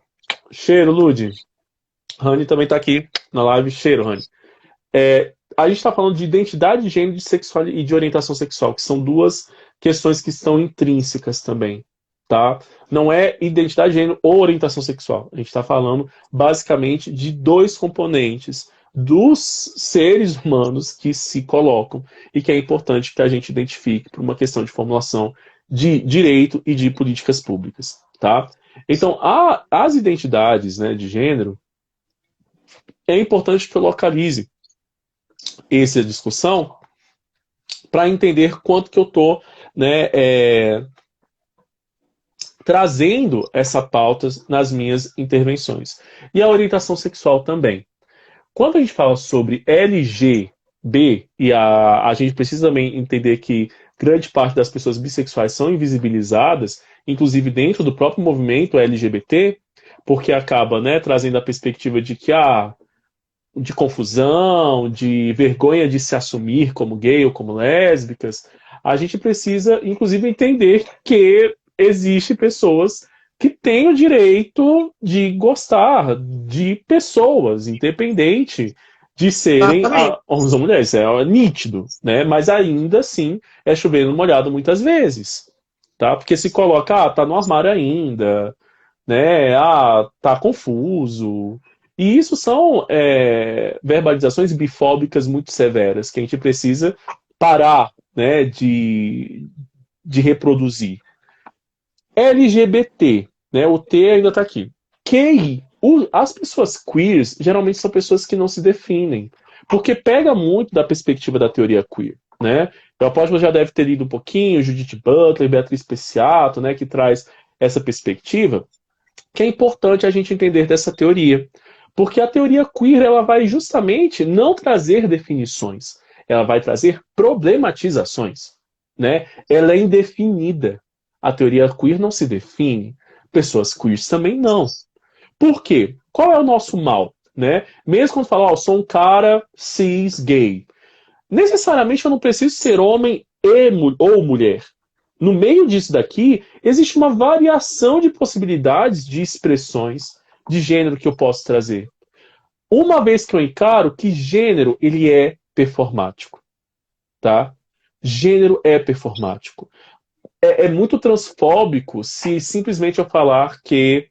Cheiro, Lud. Rani também está aqui na live. Cheiro, Rani. A gente está falando de identidade de gênero e de orientação sexual, que são duas questões que estão intrínsecas também. Tá? Não é identidade de gênero ou orientação sexual. A gente está falando basicamente de dois componentes dos seres humanos que se colocam e que é importante que a gente identifique por uma questão de formulação de direito e de políticas públicas. Tá? Então, as identidades, né, de gênero, é importante que eu localize essa discussão para entender quanto que eu estou, né, trazendo essa pauta nas minhas intervenções. E a orientação sexual também. Quando a gente fala sobre LGB, e a gente precisa também entender que grande parte das pessoas bissexuais são invisibilizadas, inclusive dentro do próprio movimento LGBT, porque acaba, né, trazendo a perspectiva de que de confusão, de vergonha de se assumir como gay ou como lésbicas, a gente precisa, inclusive, entender que existe pessoas que têm o direito de gostar de pessoas, independente de serem Exatamente. homens ou mulheres. É nítido, né? Mas ainda assim é chover no molhado muitas vezes, tá? Porque se coloca, tá no armário ainda, né? Tá confuso. E isso são verbalizações bifóbicas muito severas que a gente precisa parar, né, de reproduzir. LGBT, né? O T ainda está aqui. QI. As pessoas queers geralmente são pessoas que não se definem. Porque pega muito da perspectiva da teoria queer, né? Eu aposto que você já deve ter lido um pouquinho, Judith Butler, Beatriz Peciato, né? Que traz essa perspectiva, que é importante a gente entender dessa teoria. Porque a teoria queer ela vai justamente não trazer definições, ela vai trazer problematizações, né? Ela é indefinida. A teoria queer não se define. Pessoas queers também não. Por quê? Qual é o nosso mal? Né? Mesmo quando fala, sou um cara cis gay. Necessariamente eu não preciso ser homem ou mulher. No meio disso daqui, existe uma variação de possibilidades de expressões de gênero que eu posso trazer. Uma vez que eu encaro que gênero ele é performático. Tá? Gênero é performático. É muito transfóbico se simplesmente eu falar que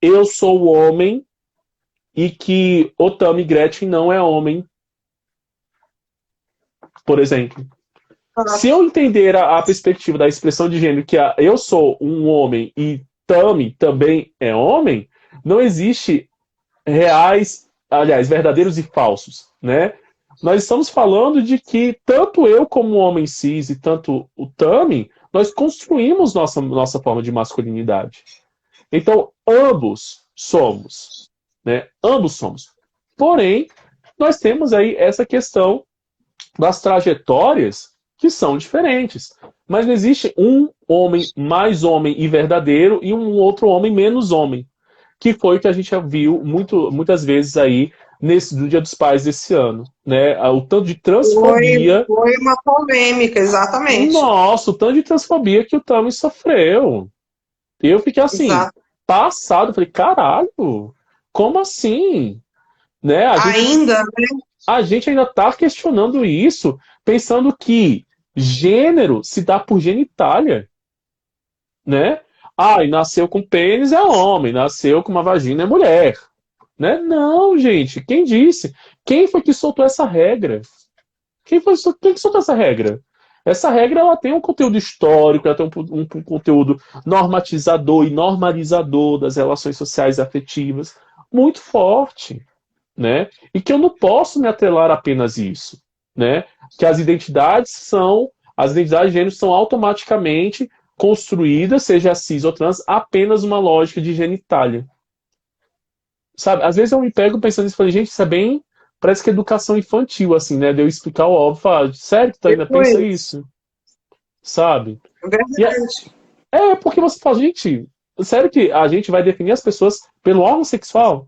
eu sou o homem e que o Tammy Gretchen não é homem, por exemplo. Se eu entender a perspectiva da expressão de gênero que eu sou um homem e Tammy também é homem, não existe reais, aliás, verdadeiros e falsos, né? Nós estamos falando de que tanto eu como o homem cis e tanto o Tammy, nós construímos nossa forma de masculinidade. Então, ambos somos, né? Ambos somos. Porém, nós temos aí essa questão das trajetórias que são diferentes. Mas não existe um homem mais homem e verdadeiro e um outro homem menos homem. Que foi o que a gente já viu muitas vezes aí no Dia dos Pais desse ano. Né? O tanto de transfobia. Foi uma polêmica, exatamente. Nossa, o tanto de transfobia que o Tami sofreu. Eu fiquei assim, Exato. passado. Falei, caralho, como assim? Né? A gente ainda está questionando isso, pensando que gênero se dá por genitália, né? E nasceu com pênis é homem, nasceu com uma vagina é mulher, né? Não, gente, quem disse? Quem foi que soltou essa regra? Quem que soltou essa regra? Essa regra ela tem um conteúdo histórico, ela tem um conteúdo normatizador e normalizador das relações sociais e afetivas muito forte. Né? E que eu não posso me atrelar apenas isso, né? Que as identidades de gênero são automaticamente construídas, seja cis ou trans, apenas uma lógica de genitália. Sabe? Às vezes eu me pego pensando isso e falo, gente, isso é bem, parece que é educação infantil, assim, né? De eu explicar o óbvio, falar, sério que tu ainda pensa isso? Sabe? Verdade. Porque você fala, gente, sério que a gente vai definir as pessoas pelo órgão sexual?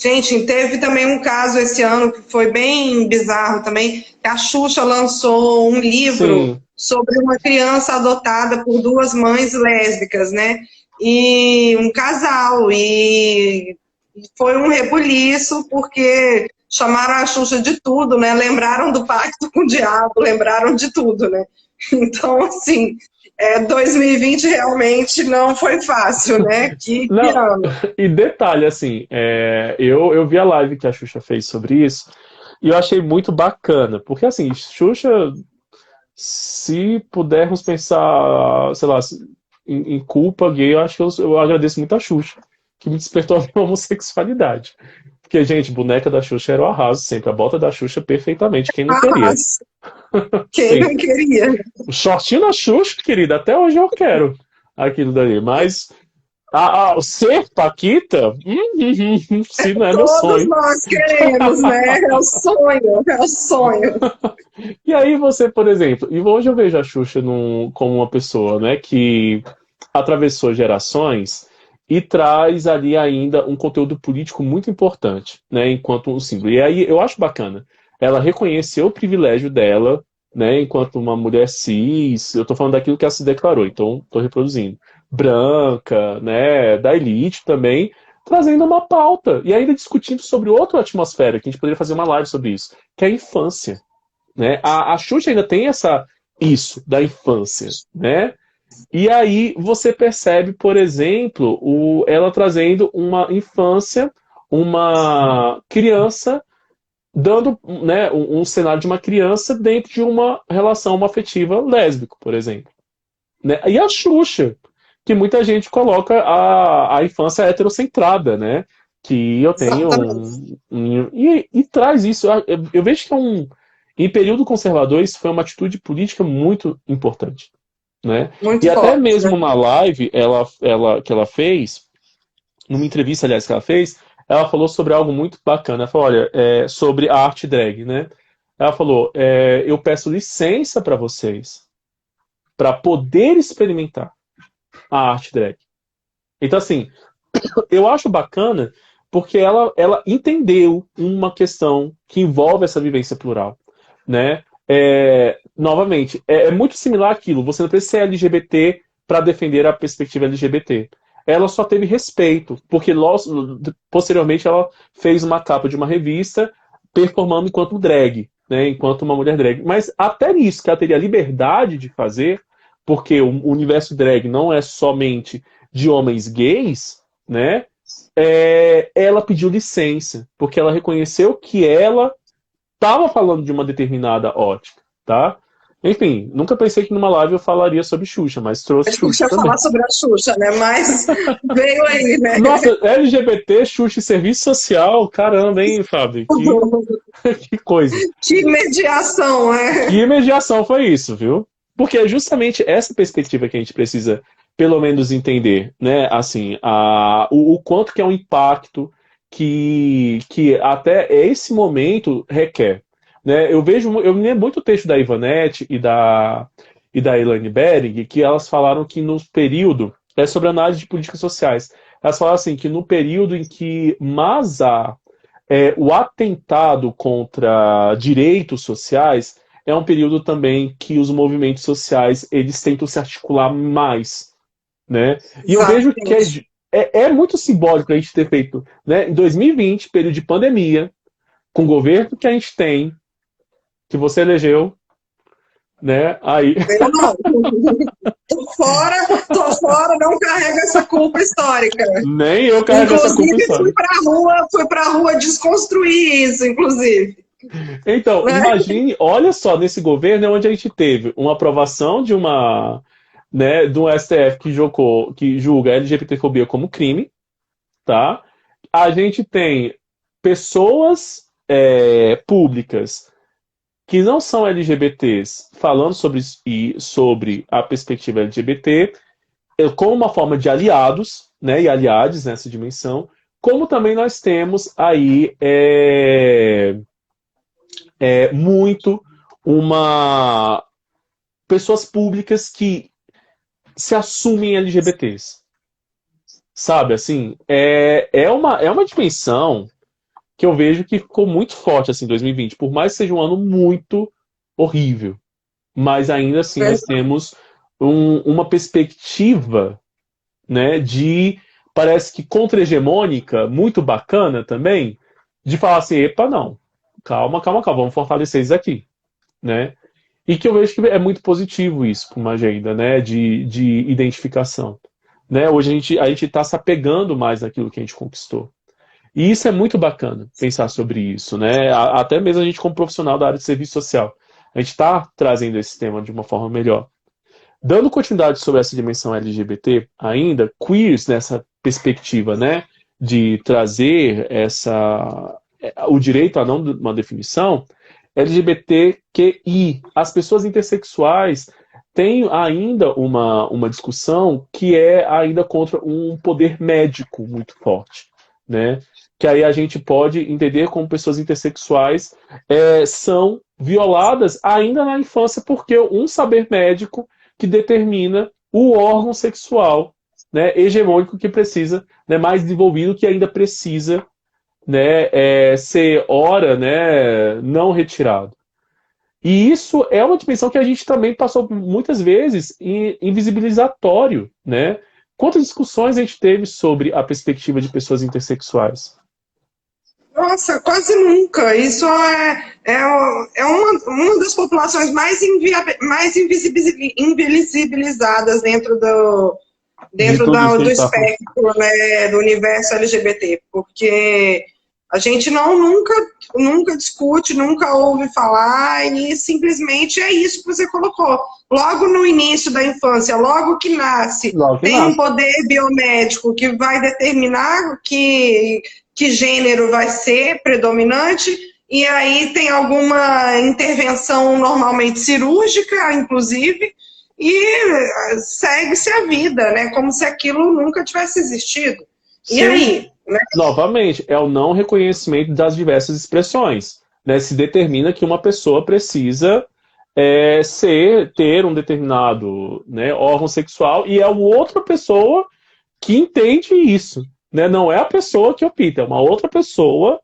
Gente, teve também um caso esse ano que foi bem bizarro também, que a Xuxa lançou um livro Sim. sobre uma criança adotada por duas mães lésbicas, né? E um casal, e foi um rebuliço, porque chamaram a Xuxa de tudo, né? Lembraram do pacto com o diabo, lembraram de tudo, né? Então, assim, 2020 realmente não foi fácil, né? Que Não, ano. e detalhe, assim, eu vi a live que a Xuxa fez sobre isso e eu achei muito bacana, porque assim, Xuxa, se pudermos pensar, sei lá, em culpa gay, eu acho que eu agradeço muito a Xuxa, que me despertou a minha homossexualidade. Porque, gente, boneca da Xuxa era o arraso sempre, a bota da Xuxa perfeitamente, quem não queria? Quem não queria? O shortinho da Xuxa, querida, até hoje eu quero. aquilo dali. Mas o ser Paquita, se não é meu Todos sonho. nós queremos, né? É o sonho, é o sonho. E aí você, por exemplo, e hoje eu vejo a Xuxa como uma pessoa, né, que atravessou gerações e traz ali ainda um conteúdo político muito importante, né, enquanto um símbolo. E aí eu acho bacana. Ela reconheceu o privilégio dela, né, enquanto uma mulher cis, eu tô falando daquilo que ela se declarou, então tô reproduzindo. Branca, né, da elite também, trazendo uma pauta e ainda discutindo sobre outra atmosfera, que a gente poderia fazer uma live sobre isso, que é a infância, né? A Xuxa ainda tem isso da infância, né? E aí você percebe, por exemplo, ela trazendo uma infância, uma criança, dando, né, um cenário de uma criança dentro de uma relação afetiva lésbica, por exemplo. Né? E a Xuxa, que muita gente coloca a infância heterocentrada, né? Que eu tenho Exatamente. e traz isso. Eu vejo que em período conservador isso foi uma atitude política muito importante, né? E Muito até forte, né? mesmo uma live que ela fez, numa entrevista, aliás, que ela fez, ela falou sobre algo muito bacana. Ela falou, olha, sobre a arte drag, né? Ela falou, eu peço licença para vocês para poder experimentar a arte drag. Então, assim, eu acho bacana porque ela entendeu uma questão que envolve essa vivência plural, né? Novamente, é muito similar àquilo. Você não precisa ser LGBT para defender a perspectiva LGBT. Ela só teve respeito, porque posteriormente ela fez uma capa de uma revista performando enquanto drag, né? Enquanto uma mulher drag. Mas até nisso, que ela teria liberdade de fazer, porque o universo drag não é somente de homens gays, né? Ela pediu licença, porque ela reconheceu que ela estava falando de uma determinada ótica, tá? Enfim, nunca pensei que numa live eu falaria sobre Xuxa, mas trouxe Acho que Xuxa tinha também. falar sobre a Xuxa, né? Mas veio aí, né? Nossa, LGBT, Xuxa e serviço social, caramba, hein, Fábio? Que coisa. Que mediação, Que é? mediação foi isso, viu? Porque é justamente essa perspectiva que a gente precisa, pelo menos, entender, né? Assim, o quanto que é um impacto que até esse momento requer. Né? Eu me lembro muito o texto da Ivonete e da Elaine Bering, que elas falaram que no período, sobre análise de políticas sociais, elas falaram assim, que no período em que mais há o atentado contra direitos sociais é um período também que os movimentos sociais eles tentam se articular mais, né? E eu vejo que Exatamente. é muito simbólico a gente ter feito, né? Em 2020, período de pandemia, com o governo que a gente tem, que você elegeu, né? Aí Eu não. Tô fora, não carrego essa culpa histórica. nem eu carrego essa culpa Inclusive, histórica. fui pra rua desconstruir isso, inclusive. Então, Né? imagine, olha só, nesse governo é onde a gente teve uma aprovação de uma, né, do STF que julga a LGBTfobia como crime, tá? A gente tem pessoas públicas que não são LGBTs falando sobre a perspectiva LGBT como uma forma de aliados, né, e aliados nessa dimensão, como também nós temos aí muito uma pessoas públicas que se assumem LGBTs. Sabe, assim, é uma dimensão que eu vejo que ficou muito forte assim, em 2020, por mais que seja um ano muito horrível. Mas ainda assim nós temos uma perspectiva, né, parece que contra-hegemônica, muito bacana também, de falar assim, epa, não, calma, calma, calma, vamos fortalecer isso aqui, né? E que eu vejo que é muito positivo isso para uma agenda, né, de identificação. Né? Hoje a gente está se apegando mais naquilo que a gente conquistou. E isso é muito bacana, pensar sobre isso, né? Até mesmo a gente como profissional da área de serviço social. A gente está trazendo esse tema de uma forma melhor. Dando continuidade sobre essa dimensão LGBT ainda, queers nessa perspectiva, né, de trazer o direito a não uma definição, LGBTQI, as pessoas intersexuais tem ainda uma discussão que é ainda contra um poder médico muito forte, né? Que aí a gente pode entender como pessoas intersexuais são violadas ainda na infância, porque um saber médico que determina o órgão sexual, né, hegemônico que precisa, né, mais desenvolvido, que ainda precisa, né, ser ora, né, não retirado. E isso é uma dimensão que a gente também passou muitas vezes invisibilizatório, né? Quantas discussões a gente teve sobre a perspectiva de pessoas intersexuais? Nossa, quase nunca. Isso é uma das populações mais invisibilizadas De tudo isso que a do gente está falando. espectro, né, do universo LGBT, porque a gente nunca discute, nunca ouve falar, e simplesmente é isso que você colocou. Logo no início da infância, logo que nasce, Logo que tem um nasce. poder biomédico que vai determinar que gênero vai ser predominante, e aí tem alguma intervenção normalmente cirúrgica, inclusive, e segue-se a vida, né? Como se aquilo nunca tivesse existido. E Sim. aí? Né? Novamente, é o não reconhecimento das diversas expressões, né? Se determina que uma pessoa precisa ter um determinado, né, órgão sexual e é uma outra pessoa que entende isso, né? Não é a pessoa que opta, é uma outra pessoa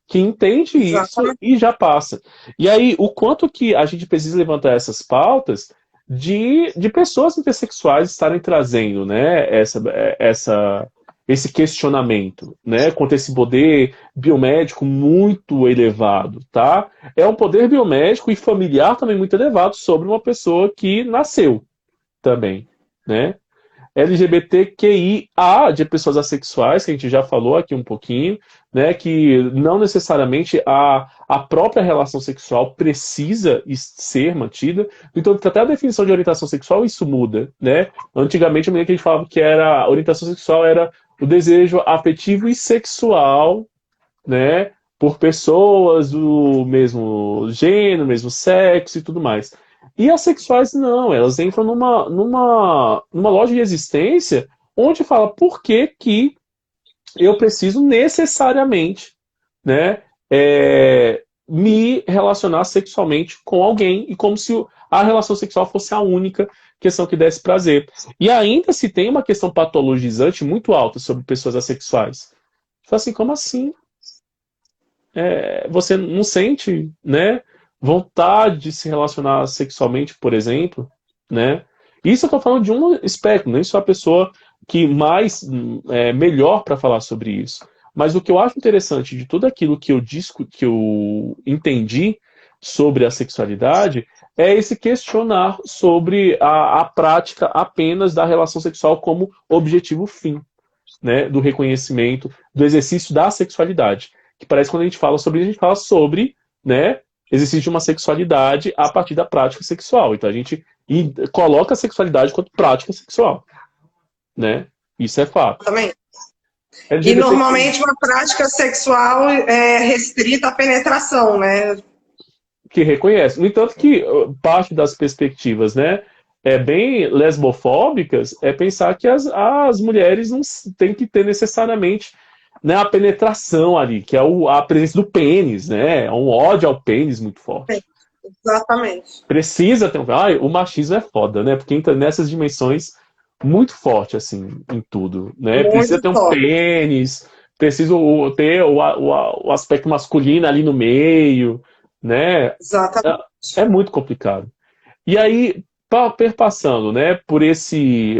que entende isso Exatamente. e já passa. E aí, o quanto que a gente precisa levantar essas pautas de pessoas intersexuais estarem trazendo, né, esse questionamento, né, contra esse poder biomédico muito elevado, tá? É um poder biomédico e familiar também muito elevado sobre uma pessoa que nasceu também, né? LGBTQIA de pessoas assexuais, que a gente já falou aqui um pouquinho, né, que não necessariamente a própria relação sexual precisa ser mantida. Então, até a definição de orientação sexual, isso muda, né? Antigamente, a gente falava que a orientação sexual era o desejo afetivo e sexual, né, por pessoas do mesmo gênero, mesmo sexo e tudo mais. E as sexuais não, elas entram numa loja de existência onde fala por que que eu preciso necessariamente, né, me relacionar sexualmente com alguém e como se a relação sexual fosse a única questão que desse prazer. E ainda se tem uma questão patologizante muito alta sobre pessoas assexuais. Fala assim, como assim? Você não sente, né, vontade de se relacionar sexualmente, por exemplo, né? Isso eu estou falando de um espectro, nem só a pessoa que mais melhor para falar sobre isso. Mas o que eu acho interessante de tudo aquilo que que eu entendi sobre a sexualidade é esse questionar sobre a prática apenas da relação sexual como objetivo fim, né, do reconhecimento, do exercício da sexualidade. Que parece que quando a gente fala sobre isso, a gente fala sobre, né, exercício de uma sexualidade a partir da prática sexual. Então a gente coloca a sexualidade quanto prática sexual, né? Isso é fato. Também. E LGBT normalmente uma prática sexual é restrita à penetração, né? que reconhece. No entanto que parte das perspectivas, né, bem lesbofóbicas, é pensar que as mulheres não têm que ter necessariamente, né, a penetração ali, que é a presença do pênis, né? É um ódio ao pênis muito forte. Exatamente. Precisa ter o machismo é foda, né? Porque entra nessas dimensões muito forte, assim, em tudo, né? Precisa Muito ter um top. pênis, precisa ter o aspecto masculino ali no meio, né? Exatamente. É muito complicado. E aí, perpassando, né,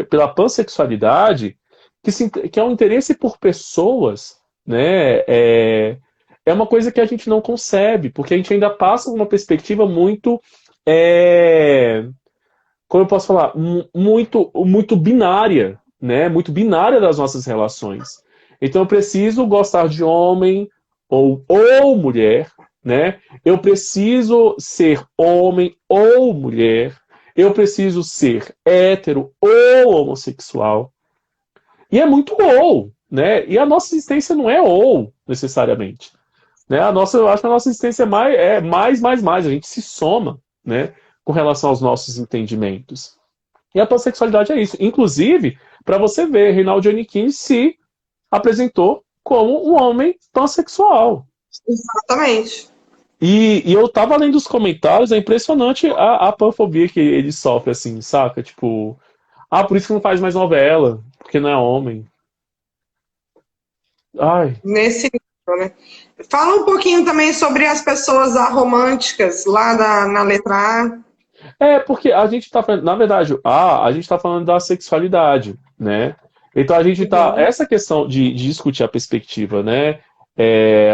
pela pansexualidade, que é um interesse por pessoas, né, é uma coisa que a gente não concebe, porque a gente ainda passa uma perspectiva muito, como eu posso falar, muito binária, né, muito binária das nossas relações. Então eu preciso gostar de homem ou mulher, né? Eu preciso ser homem ou mulher. Eu preciso ser hétero ou homossexual. E é muito ou, né? E a nossa existência não é ou, necessariamente. Né? Eu acho que a nossa existência é mais. A gente se soma, né? Com relação aos nossos entendimentos. E a pansexualidade é isso. Inclusive, para você ver, Reinaldo Giannichini se apresentou como um homem pansexual. Exatamente. E eu tava lendo os comentários, é impressionante a panfobia que ele sofre, assim, saca? Tipo, por isso que não faz mais novela, porque não é homem. Ai. Nesse nível, né? Fala um pouquinho também sobre as pessoas aromânticas lá na letra A. Porque a gente tá falando, na verdade, a gente tá falando da sexualidade, né? Então a gente tá, Uhum. essa questão de discutir a perspectiva, né?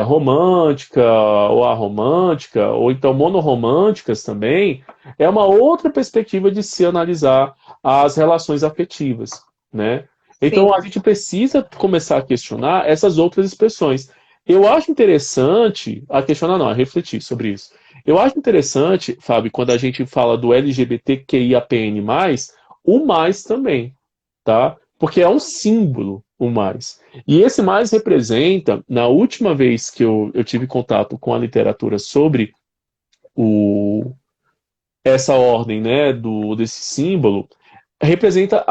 Romântica ou aromântica, ou então monorromânticas também, é uma outra perspectiva de se analisar as relações afetivas, né? Então a Sim. gente precisa começar a questionar essas outras expressões. Eu acho interessante, a questionar não, a refletir sobre isso. Eu acho interessante, Fábio, quando a gente fala do LGBTQIAPN+, o mais também, tá? Porque é um símbolo, o mais. E esse mais representa, na última vez que eu tive contato com a literatura sobre essa ordem, né, desse símbolo, representa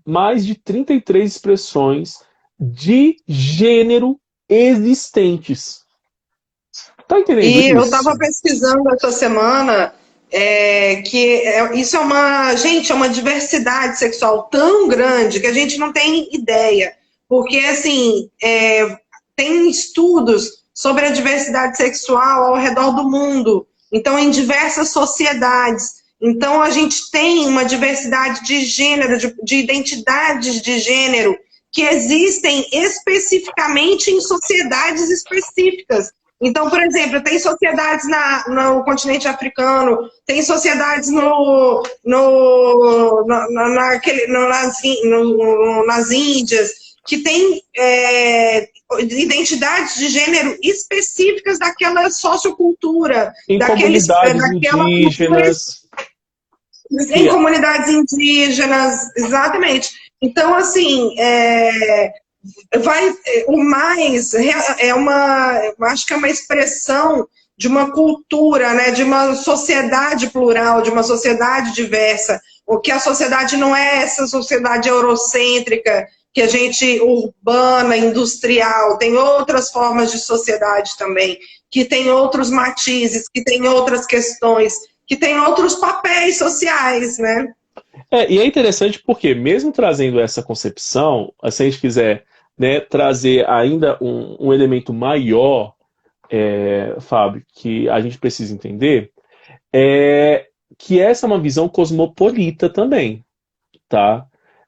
mais de 33 expressões de gênero existentes. Tá entendendo E eu estava isso? pesquisando essa semana isso é gente, é uma diversidade sexual tão grande que a gente não tem ideia. Porque, assim, tem estudos sobre a diversidade sexual ao redor do mundo, então, em diversas sociedades. Então, a gente tem uma diversidade de gênero, de identidades de gênero, que existem especificamente em sociedades específicas. Então, por exemplo, tem sociedades no continente africano, tem sociedades nas Índias, que tem identidades de gênero específicas daquela sociocultura, Em comunidades daquela cultura indígenas, em que comunidades indígenas, exatamente. Então, assim, o mais acho que é uma expressão de uma cultura, né, de uma sociedade plural, de uma sociedade diversa, o que a sociedade não é essa sociedade eurocêntrica que a gente urbana, industrial, tem outras formas de sociedade também, que tem outros matizes, que tem outras questões, que tem outros papéis sociais, né? e é interessante porque, mesmo trazendo essa concepção, se a gente quiser, né, trazer ainda um elemento maior, Fábio, que a gente precisa entender, é que essa é uma visão cosmopolita também, tá?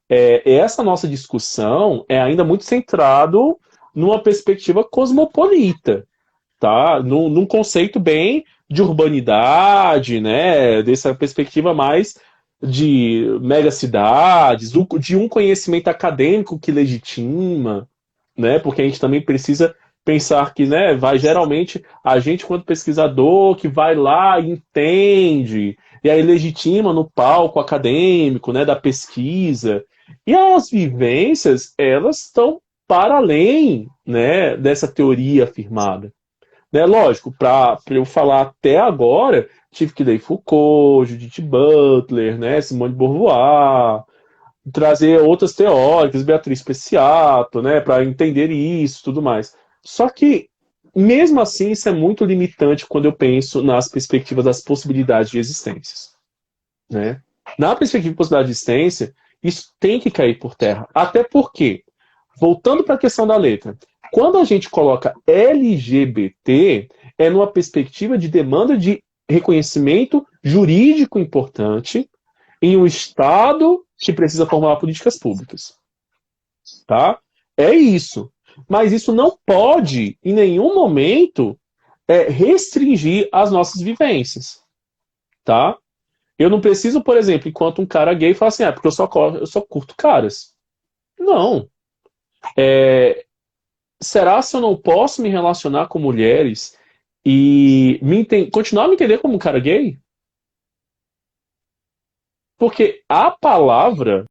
Essa nossa discussão é ainda muito centrado numa perspectiva cosmopolita, tá? Num conceito bem de urbanidade, né? Dessa perspectiva mais de megacidades, de um conhecimento acadêmico que legitima, né? Porque a gente também precisa pensar que, né, vai geralmente a gente, quanto pesquisador, que vai lá e entende, e aí legitima no palco acadêmico, né, da pesquisa. E as vivências, elas estão para além, né, dessa teoria afirmada. Né? Lógico, para eu falar até agora, tive que ler Foucault, Judith Butler, né, Simone de Beauvoir, trazer outras teóricas, Beatriz Pessiato, né, para entender isso, tudo mais. Só que mesmo assim, isso é muito limitante quando eu penso nas perspectivas das possibilidades de existências, né? Na perspectiva de possibilidade de existência, isso tem que cair por terra. Até porque, voltando para a questão da letra, quando a gente coloca LGBT, é numa perspectiva de demanda de reconhecimento jurídico importante em um Estado que precisa formular políticas públicas. Tá? É isso. Mas isso não pode, em nenhum momento, restringir as nossas vivências. Tá? Eu não preciso, por exemplo, enquanto um cara gay, falar assim, porque eu só curto caras. Não. Será se eu não posso me relacionar com mulheres e continuar a me entender como um cara gay? Porque a palavra